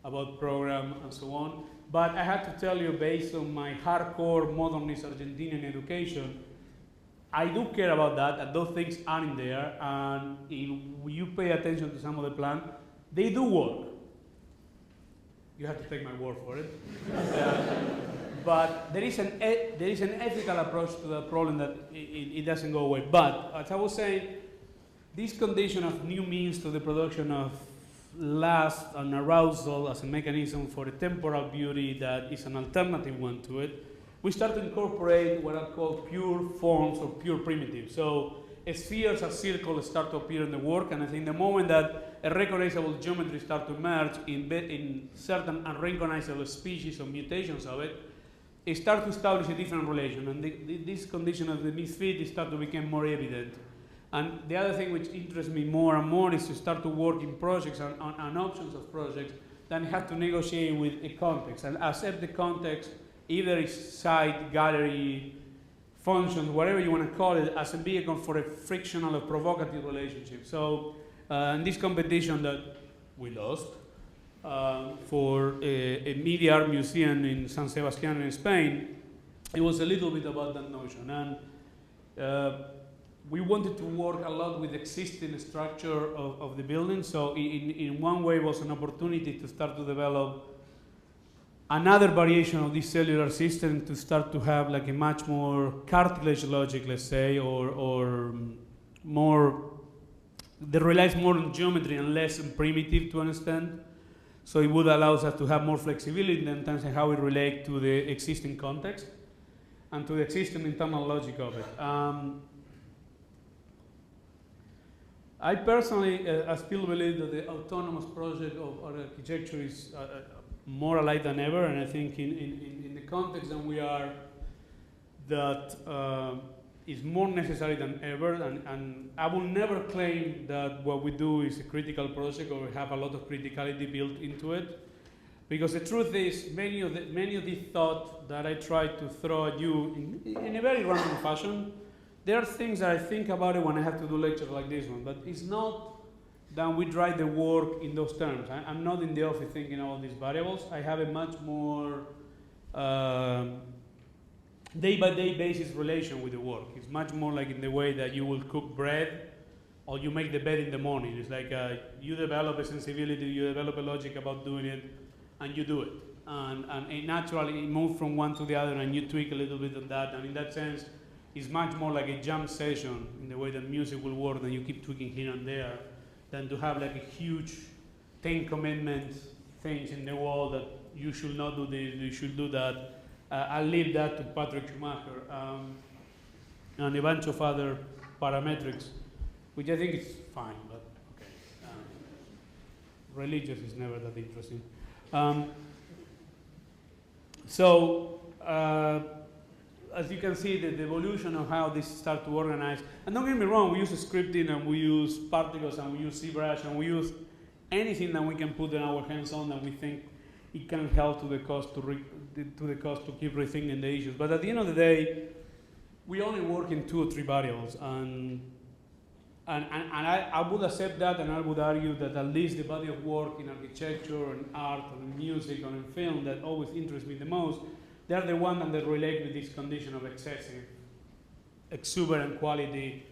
about program and so on. But I have to tell you, based on my hardcore modernist Argentinian education, I do care about that, and those things are in there, and if you pay attention to some of the plan, they do work. You have to take my word for it. But there is an ethical approach to the problem that it doesn't go away. But as I was saying, this condition of new means to the production of lust and arousal as a mechanism for a temporal beauty that is an alternative one to it, we start to incorporate what are called pure forms or pure primitives. So spheres and circles start to appear in the work, and I think the moment that a recognizable geometry start to emerge in certain unrecognizable species or mutations of it, it starts to establish a different relation, and this condition of the misfit start to become more evident. And the other thing which interests me more and more is to start to work in projects and on options of projects that have to negotiate with a context and accept the context, either it's site, gallery, functions, whatever you want to call it, as a vehicle for a frictional or provocative relationship. So in this competition that we lost for a media art museum in San Sebastian in Spain, it was a little bit about that notion. And we wanted to work a lot with existing structure of the building. So in one way it was an opportunity to start to develop another variation of this cellular system, to start to have like a much more cartilage logic, let's say, or more, that relies more on geometry and less on primitive to understand. So it would allow us to have more flexibility in terms of how we relate to the existing context and to the existing internal logic of it. I personally still believe that the autonomous project of architecture is more alive than ever, and I think in the context that we are, that is more necessary than ever, and I will never claim that what we do is a critical project or we have a lot of criticality built into it, because the truth is many of the thoughts that I try to throw at you in a very random fashion, there are things that I think about it when I have to do lectures like this one, but it's not that we drive the work in those terms. I'm not in the office thinking all these variables. I have a much more day-by-day basis relation with the work. It's much more like in the way that you will cook bread or you make the bed in the morning. It's like you develop a sensibility, you develop a logic about doing it, and you do it. And it naturally moves from one to the other, and you tweak a little bit on that. And in that sense, it's much more like a jam session in the way that music will work, and you keep tweaking here and there, than to have like a huge 10 commitments things in the wall that you should not do this, you should do that. I'll leave that to Patrick Schumacher and a bunch of other parametrics, which I think is fine, but okay. Religious is never that interesting. As you can see, the evolution of how this start to organize, and don't get me wrong, we use scripting and we use particles and we use ZBrush and we use anything that we can put in our hands on that we think it can help to the cost to keep rethinking the issues. But at the end of the day, we only work in 2 or 3 variables, and I would accept that, and I would argue that at least the body of work in architecture and art and music and in film that always interests me the most, they're the ones that relate with this condition of excessive, exuberant quality,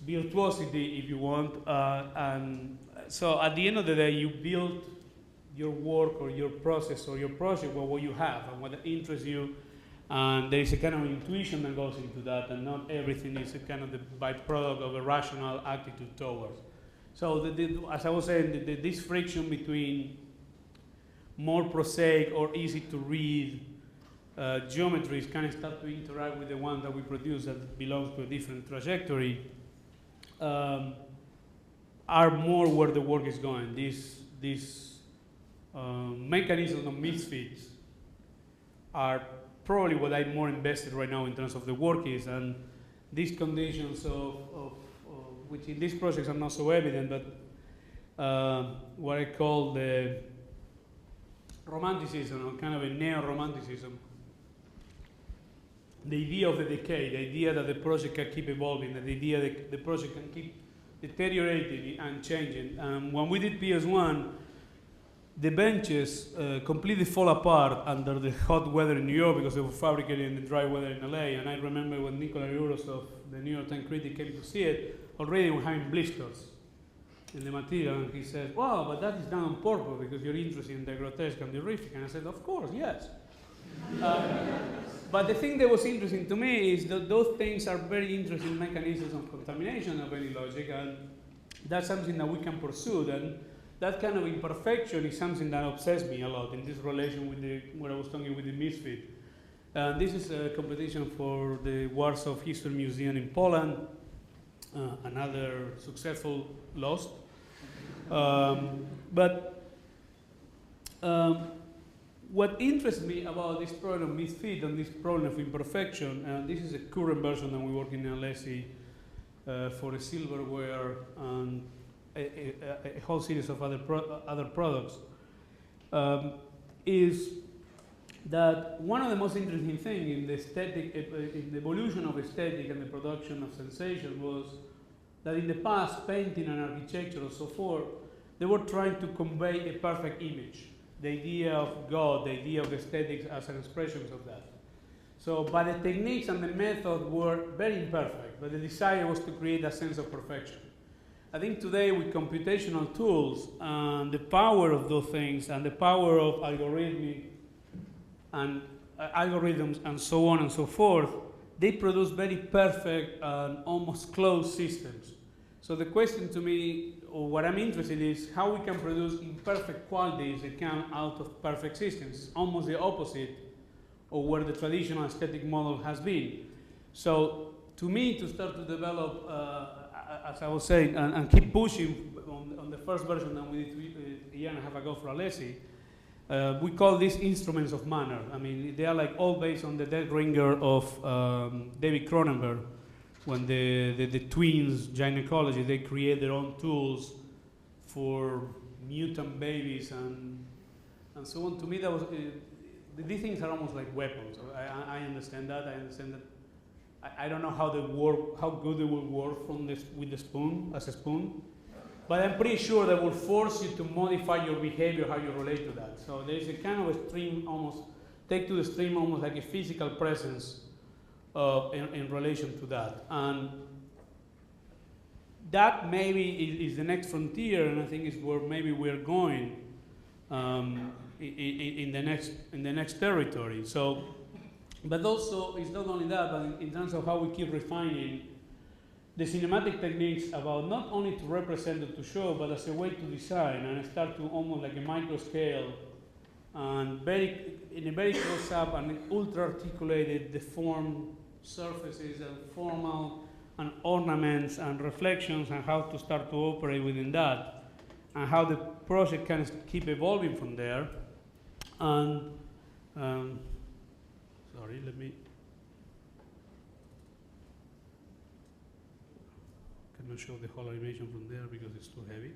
virtuosity, if you want. And so at the end of the day, you build your work or your process or your project with what you have and what interests you. And there is a kind of intuition that goes into that, and not everything is a kind of the byproduct of a rational attitude towards. So as I was saying, this friction between more prosaic or easy to read geometries kind of start to interact with the one that we produce that belongs to a different trajectory, are more where the work is going. These mechanisms of misfits are probably what I'm more invested right now in terms of the work is, and these conditions of which in these projects are not so evident, but what I call the romanticism, or kind of a neo-romanticism. The idea of the decay, the idea that the project can keep evolving, the idea that the project can keep deteriorating and changing. When we did PS1, the benches completely fall apart under the hot weather in New York because they were fabricated in the dry weather in LA. And I remember when Nikolai Urosov, the New York Times critic, came to see it, already we were having blisters in the material. And he said, "Wow, but that is done on purpose because you're interested in the grotesque and the horrific." And I said, "Of course, yes." But the thing that was interesting to me is that those things are very interesting mechanisms of contamination of any logic, and that's something that we can pursue. And that kind of imperfection is something that obsessed me a lot in this relation with what I was talking with the Misfit. This is a competition for the Warsaw History Museum in Poland, another successful lost. What interests me about this problem of misfit and this problem of imperfection, and this is a current version that we work in Alessi for a silverware and a whole series of other products, is that one of the most interesting things in the aesthetic, in the evolution of aesthetic and the production of sensation was that in the past, painting and architecture and so forth, they were trying to convey a perfect image. The idea of God, the idea of aesthetics as an expression of that. So, but the techniques and the method were very imperfect, but the desire was to create a sense of perfection. I think today with computational tools and the power of those things and the power of algorithms and so on and so forth, they produce very perfect and almost closed systems. So the question to me, or what I'm interested in, is how we can produce imperfect qualities that come out of perfect systems. It's almost the opposite of where the traditional aesthetic model has been. So to me, to start to develop, as I was saying, and keep pushing on the first version that we did a year and a half ago for Alessi, we call these instruments of manner. I mean, they are like all based on the Dead Ringer of David Cronenberg. When the twins, gynecology, they create their own tools for mutant babies and so on. To me, that was these things are almost like weapons. I understand that. I understand that. I don't know how they work, how good they will work with the spoon as a spoon, but I'm pretty sure they will force you to modify your behavior, how you relate to that. So there is a kind of a stream, almost take to the stream, almost like a physical presence. In relation to that, and that maybe is the next frontier, and I think is where maybe we're going in the next territory. So, but also it's not only that, but in terms of how we keep refining the cinematic techniques about not only to represent or to show, but as a way to design and start to almost like a micro scale and in a very close up and ultra articulated deformed surfaces and formal and ornaments and reflections and how to start to operate within that and how the project can keep evolving from there. And sorry, cannot show the whole animation from there because it's too heavy.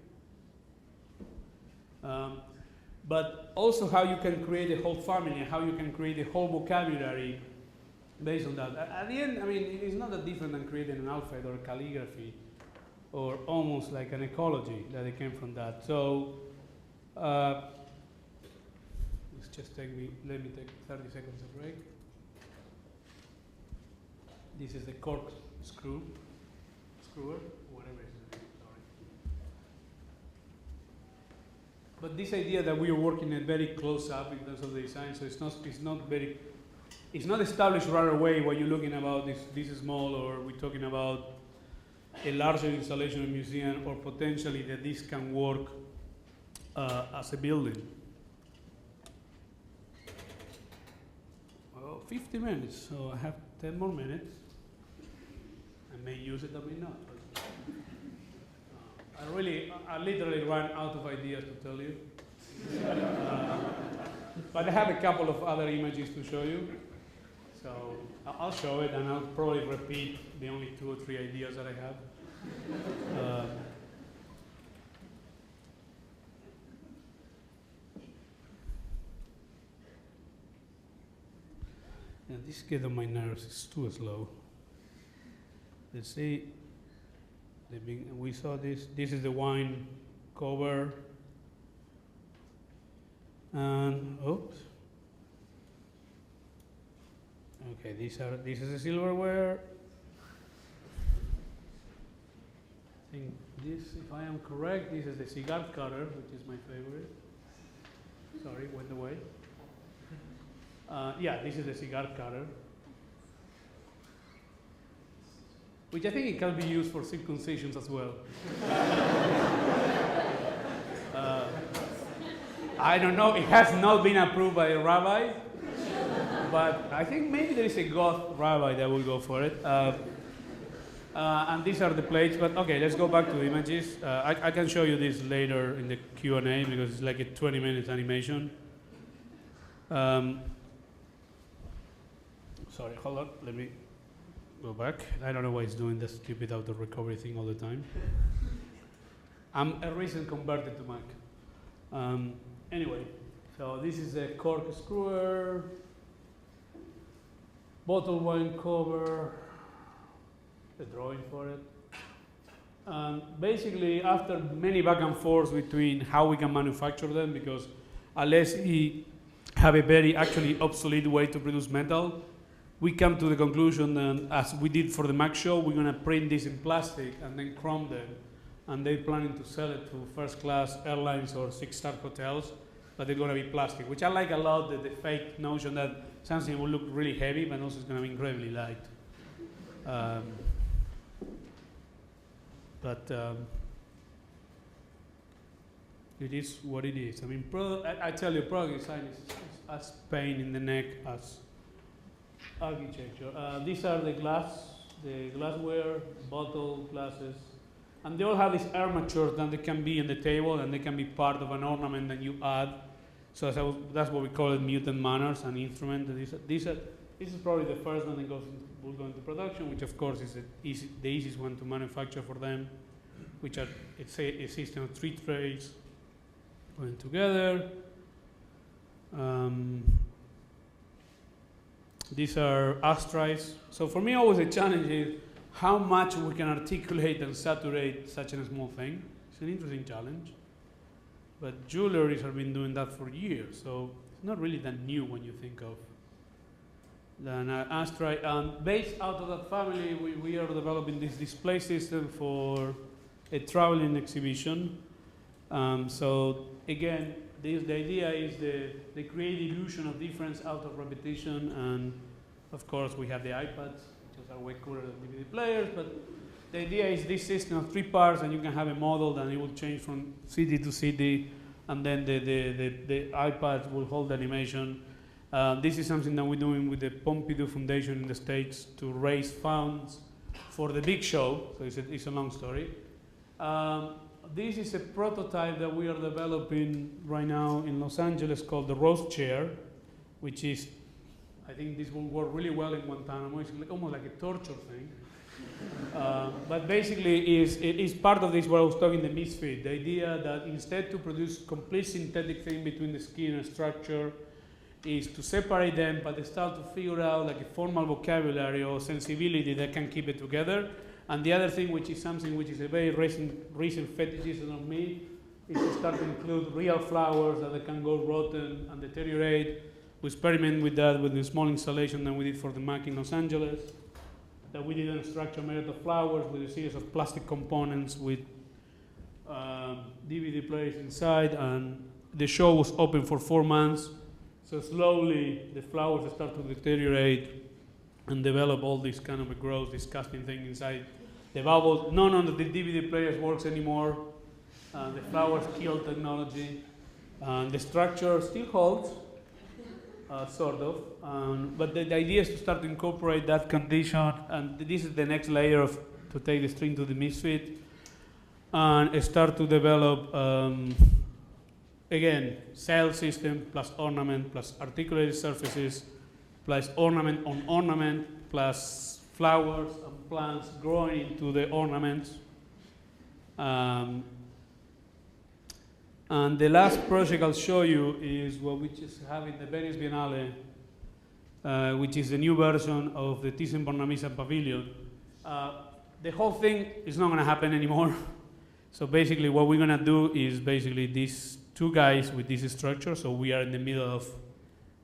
But also how you can create a whole family, how you can create a whole vocabulary based on that. At the end, I mean, it's not that different than creating an alphabet or calligraphy or almost like an ecology that it came from that. So let's just let me take 30 seconds of break. This is the cork screwer, whatever it is, sorry. But this idea that we are working at very close up in terms of the design, so it's not established right away when you're looking about this small, or we're talking about a larger installation in a museum, or potentially that this can work as a building. Well, 50 minutes, so I have 10 more minutes. I may use it, I may not. But I literally ran out of ideas to tell you. But I have a couple of other images to show you. So I'll show it, and I'll probably repeat the only 2 or 3 ideas that I have. this get on my nerves. It's too slow. Let's see. We saw this. This is the wine cover. And oops. Okay, this is the silverware. I think this, if I am correct, this is the cigar cutter, which is my favorite. Sorry, went away. Yeah, this is the cigar cutter, which I think it can be used for circumcisions as well. I don't know, it has not been approved by a rabbi, but I think maybe there is a goth rabbi that will go for it. And these are the plates, but okay, let's go back to the images. I can show you this later in the Q&A because it's like a 20-minute animation. Sorry, hold on, let me go back. I don't know why it's doing this stupid auto recovery thing all the time. I'm a recent converted to Mac. Anyway, so this is a cork screwer, bottle wine cover, the drawing for it. Basically, after many back and forth between how we can manufacture them, because unless we have a very actually obsolete way to produce metal, we come to the conclusion that, as we did for the Mac show, we're going to print this in plastic and then chrome them. And they're planning to sell it to first-class airlines or six-star hotels, but they're going to be plastic, which I like a lot, the fake notion that something will look really heavy, but also it's going to be incredibly light. But it is what it is. I mean, I tell you, product design is as pain in the neck as architecture. These are the glassware, bottle, glasses, and they all have this armature that they can be in the table and they can be part of an ornament that you add. So that's what we call it, mutant manners, an instrument. This is probably the first one that will go into production, which of course is the easiest one to manufacture for them, which are a system of 3 trays going together. These are ashtrays. So for me, always a challenge is how much we can articulate and saturate such a small thing. It's an interesting challenge. But jewelers have been doing that for years, so it's not really that new when you think of an ashtray. Based out of that family, we are developing this display system for a traveling exhibition. So again, the idea is they create illusion of difference out of repetition, and of course we have the iPads, which are way cooler than DVD players, but the idea is this system of 3 parts, and you can have a model and it will change from CD to CD, and then the iPad will hold the animation. This is something that we're doing with the Pompidou Foundation in the States to raise funds for the big show, so it's a long story. This is a prototype that we are developing right now in Los Angeles called the Rose Chair, which is, I think this will work really well in Guantanamo. It's almost like a torture thing. But basically it is part of this what I was talking, the Misfit, the idea that instead to produce complete synthetic thing between the skin and structure is to separate them, but they start to figure out like a formal vocabulary or sensibility that can keep it together. And the other thing, which is something which is a very recent fetishism of me, is to start to include real flowers that they can go rotten and deteriorate. We experiment with that with the small installation that we did for the Mac in Los Angeles, that we did a structure made out of flowers with a series of plastic components with DVD players inside, and the show was open for 4 months. So slowly the flowers start to deteriorate and develop all this kind of a gross, disgusting thing inside the bubble. None of the DVD players works anymore. The flowers kill technology. The structure still holds, sort of. But the idea is to start to incorporate that condition, and this is the next layer to take the string to the Misfit and start to develop, again, cell system plus ornament plus articulated surfaces plus ornament on ornament plus flowers and plants growing into the ornaments. And the last project I'll show you is what we just have in the Venice Biennale which is the new version of the Thyssen-Bornemisza pavilion. The whole thing is not going to happen anymore. So basically what we're going to do is basically these two guys with this structure, so we are in the middle of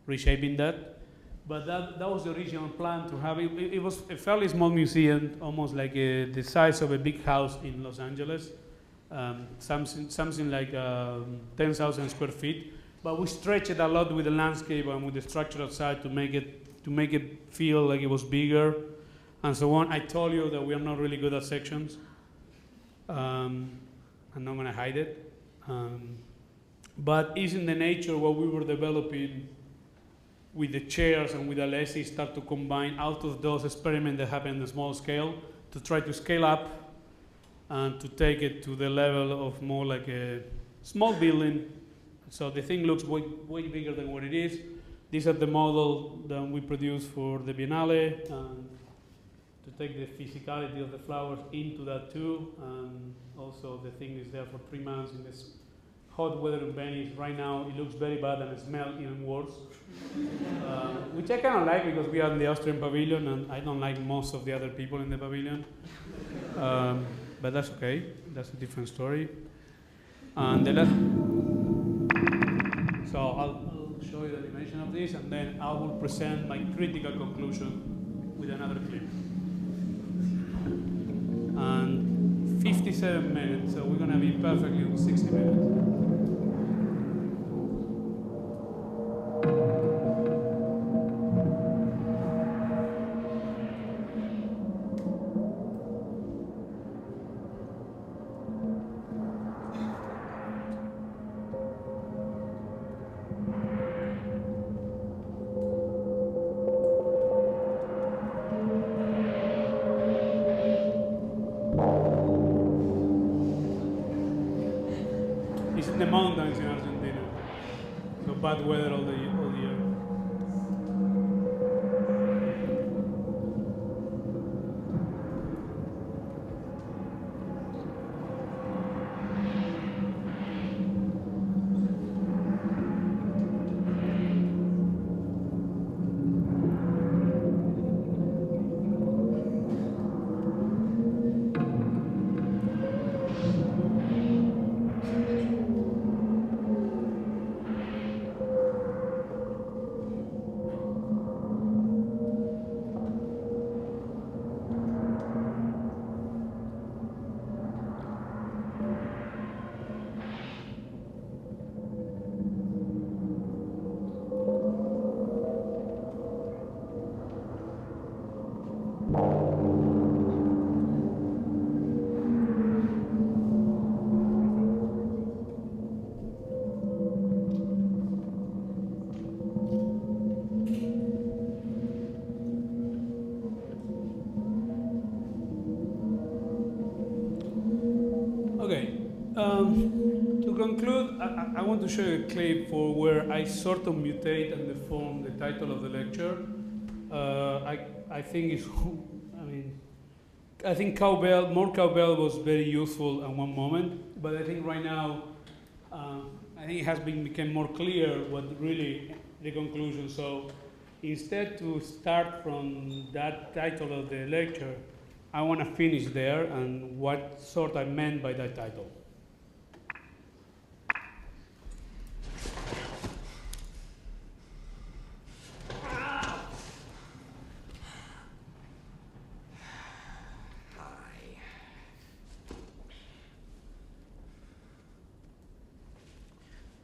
reshaping that. But that was the original plan to have it. It was a fairly small museum, almost like the size of a big house in Los Angeles, something like 10,000 square feet. But we stretched it a lot with the landscape and with the structure outside to make it feel like it was bigger, and so on. I told you that we are not really good at sections. I'm not going to hide it. But it's in the nature what we were developing with the chairs and with Alessi start to combine out of those experiments that happen on the small scale to try to scale up and to take it to the level of more like a small building. So the thing looks way, way bigger than what it is. These are the model that we produced for the Biennale, and to take the physicality of the flowers into that too. Also the thing is there for 3 months in this hot weather in Venice. Right now it looks very bad and it smells even worse. Which I kind of like because we are in the Austrian pavilion and I don't like most of the other people in the pavilion. But that's okay, that's a different story. And the last, so I'll show you the dimension of this and then I will present my critical conclusion with another clip. And 57 minutes, so we're gonna be perfectly with 60 minutes. It's in the mountains in Argentina, so bad weather all the year. To conclude, I want to show you a clip for where I sort of mutate and deform the title of the lecture. I think it's, I think more cowbell was very useful at one moment, but I think right now, I think it has become more clear what really the conclusion. So instead to start from that title of the lecture, I want to finish there and what sort I meant by that title.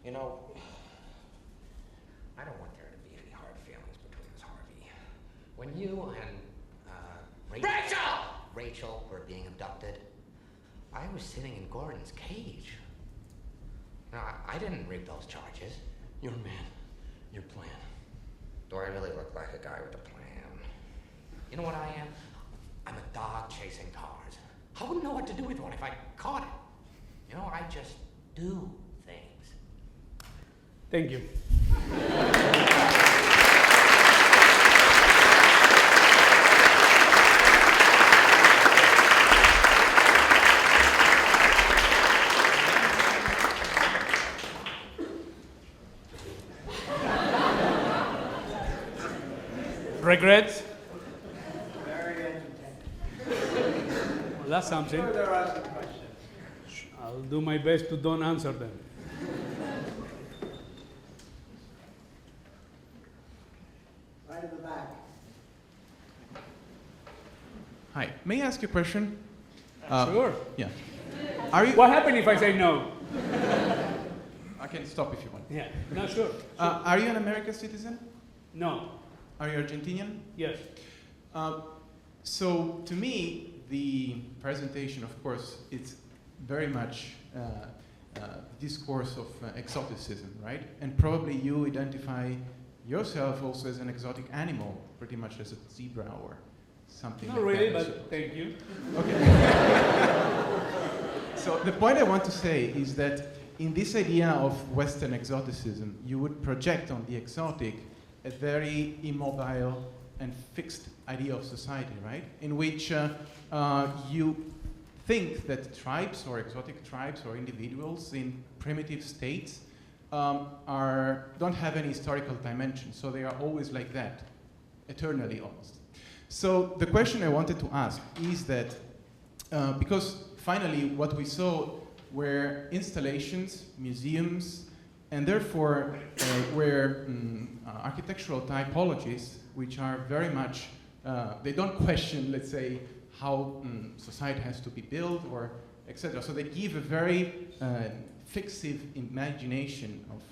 You know, I don't want there to be any hard feelings between us, Harvey. When you and Rachel were being abducted, I was sitting in Gordon's cage. Now, I didn't rig those charges. Your man, your plan. Do I really look like a guy with a plan? You know what I am? I'm a dog chasing cars. I wouldn't know what to do with one if I caught it. You know, I just do things. Thank you. Regrets? Very entertaining. Well, that's something. Sure, there are some questions. I'll do my best to don't answer them. Right in the back. Hi, may I ask you a question? Sure. Yeah. Are you? What happened if I say no? I can stop if you want. Yeah, no, sure. Are you an American citizen? No. Are you Argentinian? Yes. So to me, the presentation, of course, it's very much discourse of exoticism, right? And probably you identify yourself also as an exotic animal, pretty much as a zebra or something. Not like really, that. but thank you. Okay. So the point I want to say is that in this idea of Western exoticism, you would project on the exotic a very immobile and fixed idea of society, right? In which you think that tribes or exotic tribes or individuals in primitive states don't have any historical dimension, so they are always like that, eternally almost. So the question I wanted to ask is that, because finally what we saw were installations, museums, and therefore were architectural typologies which are very much, they don't question, let's say, how society has to be built or etc. So they give a very fixive imagination of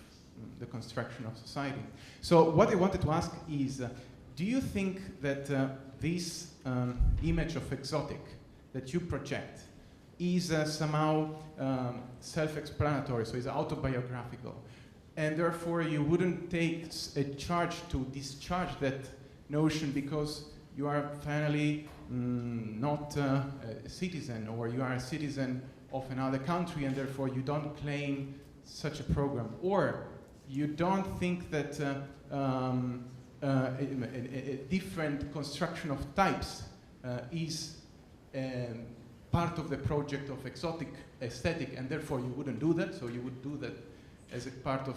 the construction of society. So what I wanted to ask is, do you think that this image of exotic that you project is somehow self-explanatory, so is autobiographical, and therefore you wouldn't take a charge to discharge that notion because you are finally not a citizen, or you are a citizen of another country and therefore you don't claim such a program, or you don't think that a different construction of types is part of the project of exotic aesthetic, and therefore you wouldn't do that, so you would do that as a part of,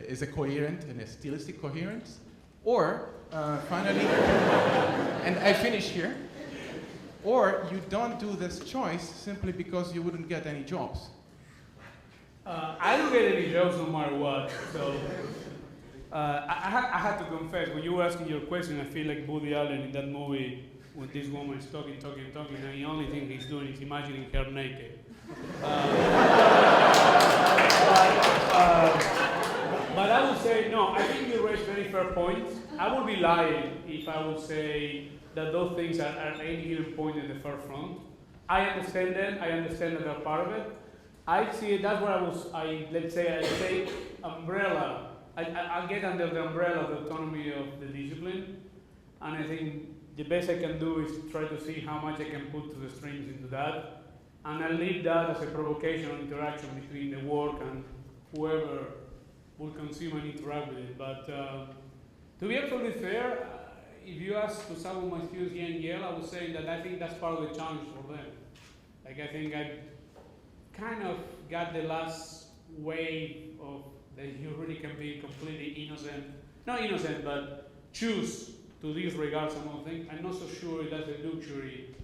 as a coherent and a stylistic coherence, or finally, and I finish here, or you don't do this choice simply because you wouldn't get any jobs. I don't get any jobs no matter what, so I had to confess, when you were asking your question, I feel like Woody Allen in that movie when this woman is talking, and the only thing he's doing is imagining her naked. But I would say, no, I think you raised very fair points. I would be lying if I would say that those things are at any given point in the forefront. I understand them, I understand that they're part of it. I see it, that's where let's say I take umbrella, I'll get under the umbrella of the autonomy of the discipline, and I think the best I can do is try to see how much I can put to the strings into that, and I leave that as a provocation or interaction between the work and whoever will consume and interact with it. But to be absolutely fair, if you ask to some of my students here in Yale, I would say that I think that's part of the challenge for them. Like, I think I kind of got the last wave of that you really can be completely innocent, not innocent, but choose to disregard some of the things. I'm not so sure that's a luxury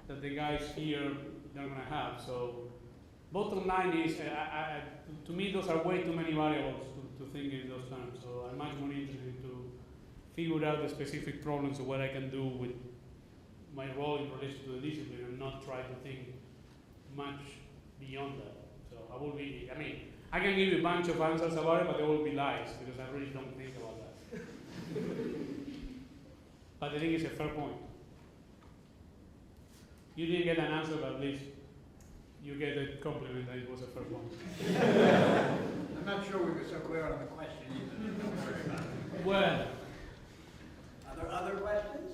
that the guys here they're going to have. So bottom line is, to me, those are way too many variables to think in those terms. So I'm much more interested to figure out the specific problems of what I can do with my role in relation to the discipline and not try to think much beyond that. So I will be, I mean, I can give you a bunch of answers about it, but they will be lies because I really don't think about that. But I think it's a fair point. You didn't get an answer, but at least you get a compliment that it was a fair point. I'm not sure we were so clear on the question either. Well, Are there other questions?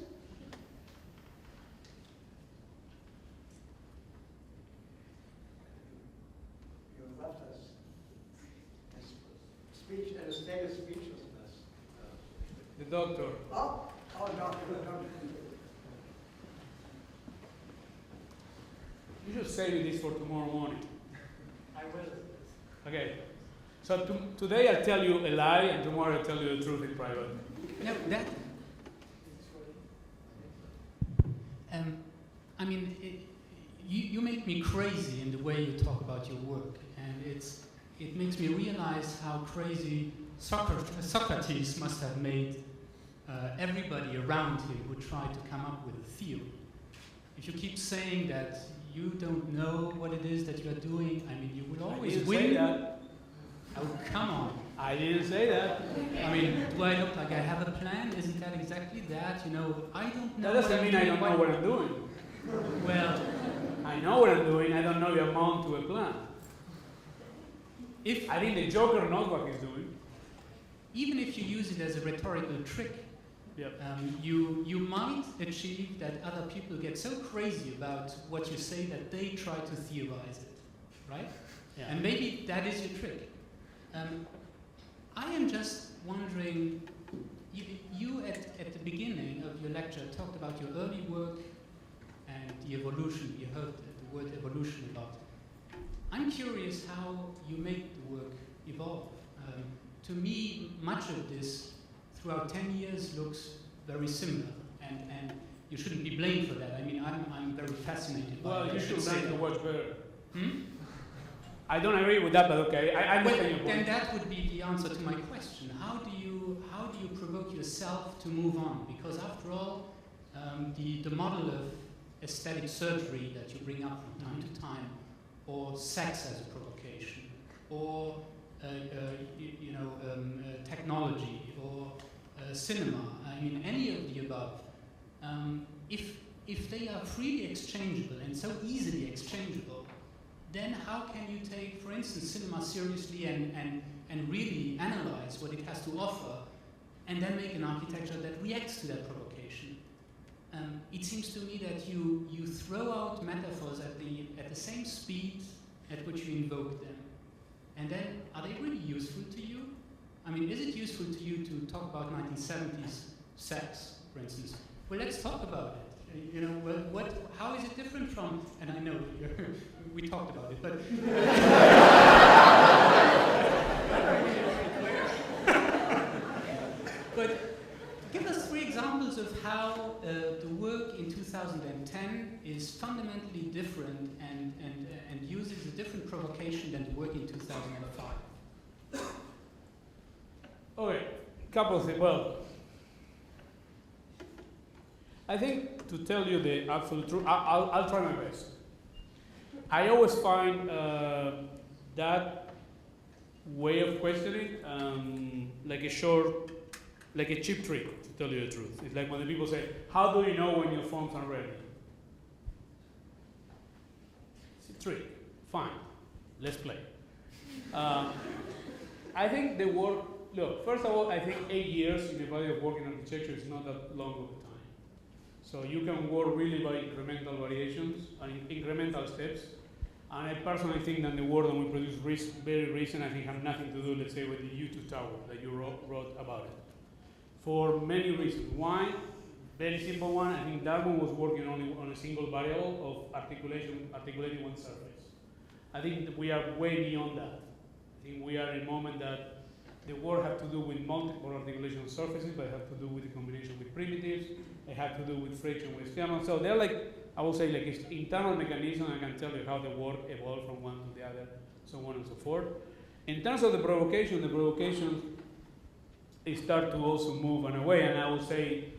You have left us in a state of speechlessness. the doctor. Oh, no. You should save this for tomorrow morning. I will. Okay. So today I'll tell you a lie, and tomorrow I'll tell you the truth in private. No, crazy in the way you talk about your work, and it makes me realize how crazy Socrates must have made everybody around him who tried to come up with a theory. If you keep saying that you don't know what it is that you are doing, I mean, you will always win. Say that. Oh, come on. I didn't say that. I mean, do I look like I have a plan? Isn't that exactly that? You know, I don't know. That doesn't mean I don't know what I'm doing. Well, I know what I'm doing. I don't know the amount to a plan. if I think the Joker knows what he's doing. even if you use it as a rhetorical trick, Yep. you might achieve that other people get so crazy about what you say that they try to theorize it, right? Yeah. And maybe that is your trick. I am just wondering, you at the beginning of your lecture talked about your early work and the evolution. You heard the word evolution a lot. I'm curious how you make the work evolve. To me, much of this throughout 10 years looks very similar, and you shouldn't be blamed for that. I mean, I'm very fascinated by it. Well, you should say learn to that. watch better. Hmm? I don't agree with that, but okay. I Well, understand your then point. that would be the answer to my question. How do you provoke yourself to move on? Because after all, the model of aesthetic surgery that you bring up from time to time, or sex as a provocation, or technology, or cinema. I mean, any of the above. If they are freely exchangeable and so easily exchangeable, then how can you take, for instance, cinema seriously and really analyze what it has to offer, and then make an architecture that reacts to that provocation? It seems to me that you throw out metaphors at the same speed at which you invoke them. And then, are they really useful to you? I mean, is it useful to you to talk about 1970s sex, for instance? Well, let's talk about it. You know, well, how is it different from, and I know we talked about it, but but give us 3 examples of how the work in 2010 is fundamentally different and uses a different provocation than the work in 2005. Okay, couple of things. Well, I think to tell you the absolute truth, I'll try my best. I always find that way of questioning like a cheap trick, to tell you the truth. It's like when the people say, how do you know when your forms are ready? It's a trick. Fine, let's play. I think the work, look, first of all, I think 8 years in the body of work in architecture is not that long of a time. So you can work really by incremental variations and incremental steps. And I personally think that the work that we produce very recent, I think, have nothing to do, let's say, with the U2 tower that you wrote about it. For many reasons. One, very simple one, I think Darwin was working only on a single variable of articulating one surface. I think that we are way beyond that. I think we are in a moment that the work has to do with multiple articulation surfaces, but it has to do with the combination with primitives, it has to do with friction with external. So they're like, I will say, like it's internal mechanism. I can tell you how the work evolved from one to the other, so on and so forth. In terms of the provocation start to also move in a way, and I will say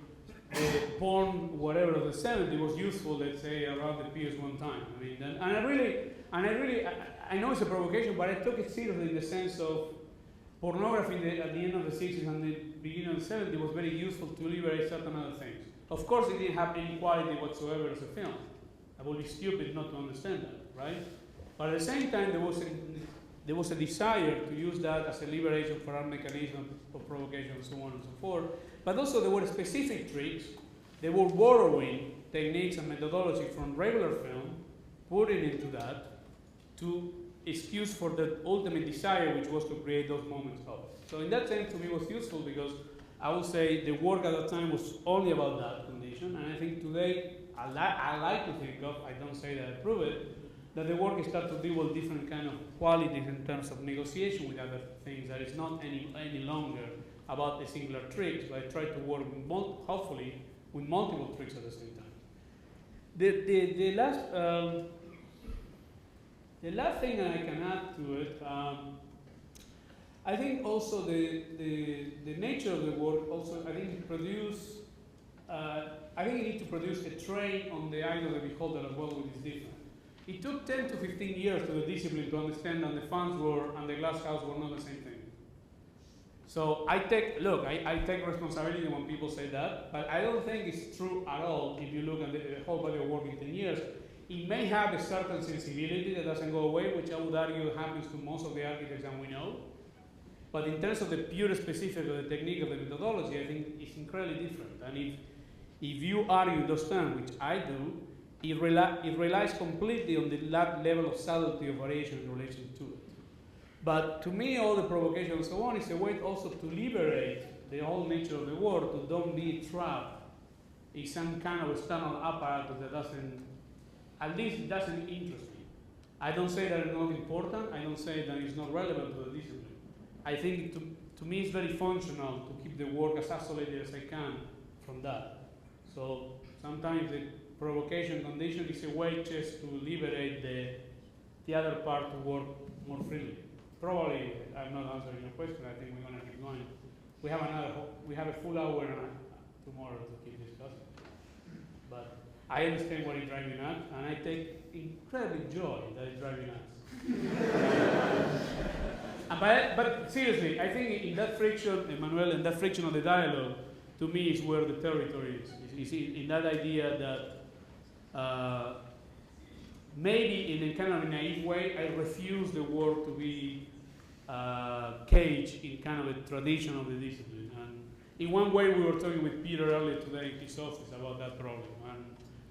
the porn, whatever of the 70s was useful, let's say, around the PS1 time. I mean, I know it's a provocation, but I took it seriously in the sense of pornography at the end of the 60s and the beginning of the 70s was very useful to liberate certain other things. Of course, it didn't have any quality whatsoever as a film. I would be stupid not to understand that, right? But at the same time, there was a desire to use that as a liberation for our mechanism of provocation and so on and so forth. But also there were specific tricks. They were borrowing techniques and methodology from regular film, putting into that to excuse for the ultimate desire, which was to create those moments of. So in that sense, to me, it was useful because I would say the work at that time was only about that condition. And I think today, I like to think of, I don't say that I prove it, that the work starts to deal with different kind of qualities in terms of negotiation with other things, that it's not any longer about the singular tricks, but I try to work hopefully with multiple tricks at the same time. The last The last thing I can add to it, I think also the nature of the work also, I think you need to produce a train on the eye of the beholder as well, which is different. It took 10 to 15 years to the discipline to understand that the fans and the glass house were not the same thing. So I take responsibility when people say that, but I don't think it's true at all if you look at the whole body of work in 10 years. It may have a certain sensibility that doesn't go away, which I would argue happens to most of the architects that we know. But in terms of the pure specific of the technique of the methodology, I think it's incredibly different. And if you argue those terms, which I do, it relies completely on that level of subtlety of variation in relation to it. But to me, all the provocation and so on is a way also to liberate the whole nature of the work, to don't be trapped in some kind of external apparatus that doesn't interest me. I don't say that it's not important. I don't say that it's not relevant to the discipline. I think to me it's very functional to keep the work as isolated as I can from that. So sometimes the provocation condition is a way just to liberate the other part to work more freely. Probably I'm not answering your question. I think we're going to keep going. We have a full hour tomorrow to keep discussing. But I understand what is driving us, and I take incredible joy that it's driving us. But seriously, I think in that friction, Emmanuel, in that friction of the dialogue, to me is where the territory is. Is in that idea that maybe in a kind of naive way, I refuse the work to be caged in kind of a tradition of the discipline. And in one way, we were talking with Peter earlier today in his office about that problem. And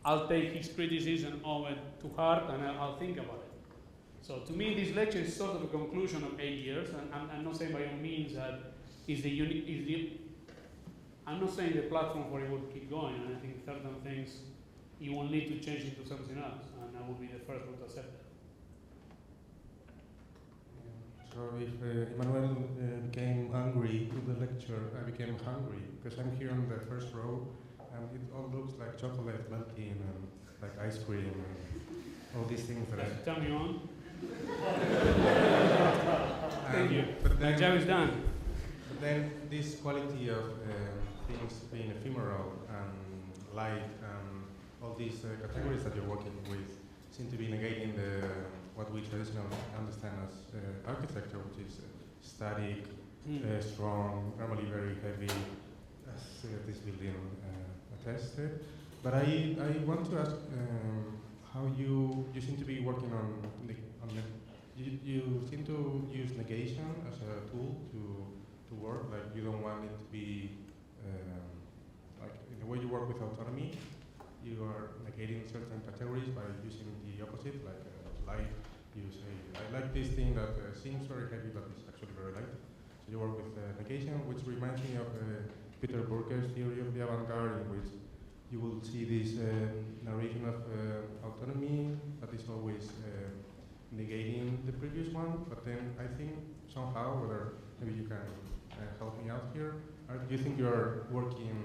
I'll take his criticism of it to heart, and I'll think about it. So to me, this lecture is sort of a conclusion of 8 years, and I'm not saying by all means that I'm not saying the platform for it will keep going, and I think certain things you will need to change into something else, and I will be the first one to accept that. So if Emmanuel became hungry with the lecture, I became hungry, because I'm here on the first row, and it all looks like chocolate melting and like ice cream and all these things that I... Turn me on. Thank you. But My job is done. But then this quality of things being ephemeral and light and all these categories that you're working with seem to be negating what we traditionally understand as architecture, which is static, strong, normally very heavy, as this building attested. But I want to ask how you seem to be working on you seem to use negation as a tool to work. Like you don't want it to be like in the way you work with autonomy. You are negating certain categories by using the opposite, like light. You say, I like this thing that seems very heavy, but it's actually very light. So you work with negation, which reminds me of Peter Burke's theory of the avant-garde, in which you will see this narration of autonomy that is always negating the previous one. But then I think somehow, whether maybe you can help me out here, do you think you are working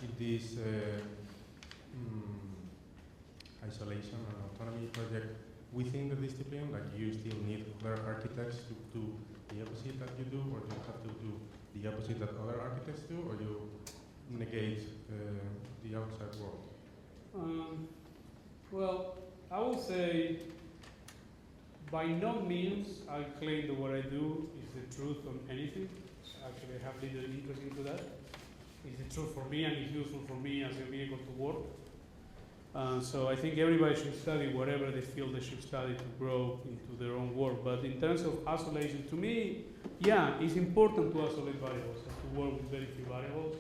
in this isolation and autonomy project within the discipline? Like you still need other architects to do the opposite that you do, or you have to do the opposite that other architects do, or you negate the outside world? Well, I will say by no means I claim that what I do is the truth on anything. Actually, I have little interest into that. It's the truth for me and it's useful for me as a vehicle to work. So I think everybody should study whatever they feel they should study to grow into their own work. But in terms of isolation, to me, yeah, it's important to isolate variables, to work with very few variables.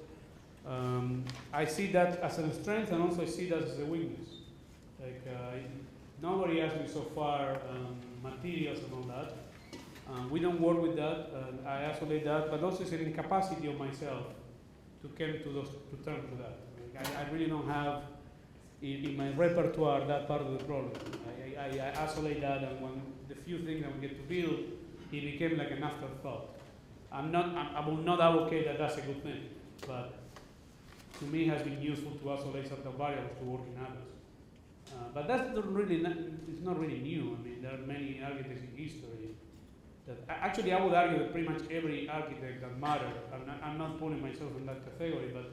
I see that as a strength, and also I see that as a weakness. Like nobody asked me so far materials and all that. We don't work with that. I isolate that, but also it's an incapacity of myself to come to terms with that. I really don't have in my repertoire that part of the problem. I isolate that, and when the few things that we get to build, it became like an afterthought. I will not advocate that that's a good thing, but to me it has been useful to isolate certain variables to work in others. But that's not really it's not really new. I mean, there are many architects in history that actually I would argue that pretty much every architect that mattered. I'm not putting myself in that category, but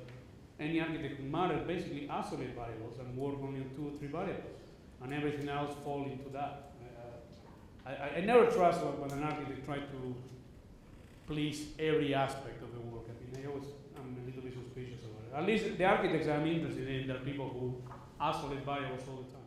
any architect who mattered basically isolate variables and work only on 2 or 3 variables, and everything else fall into that. I never trust when an architect tries to please every aspect of the work. I mean, I'm a little bit suspicious about it. At least the architects I'm interested in, they're people who isolate variables all the time.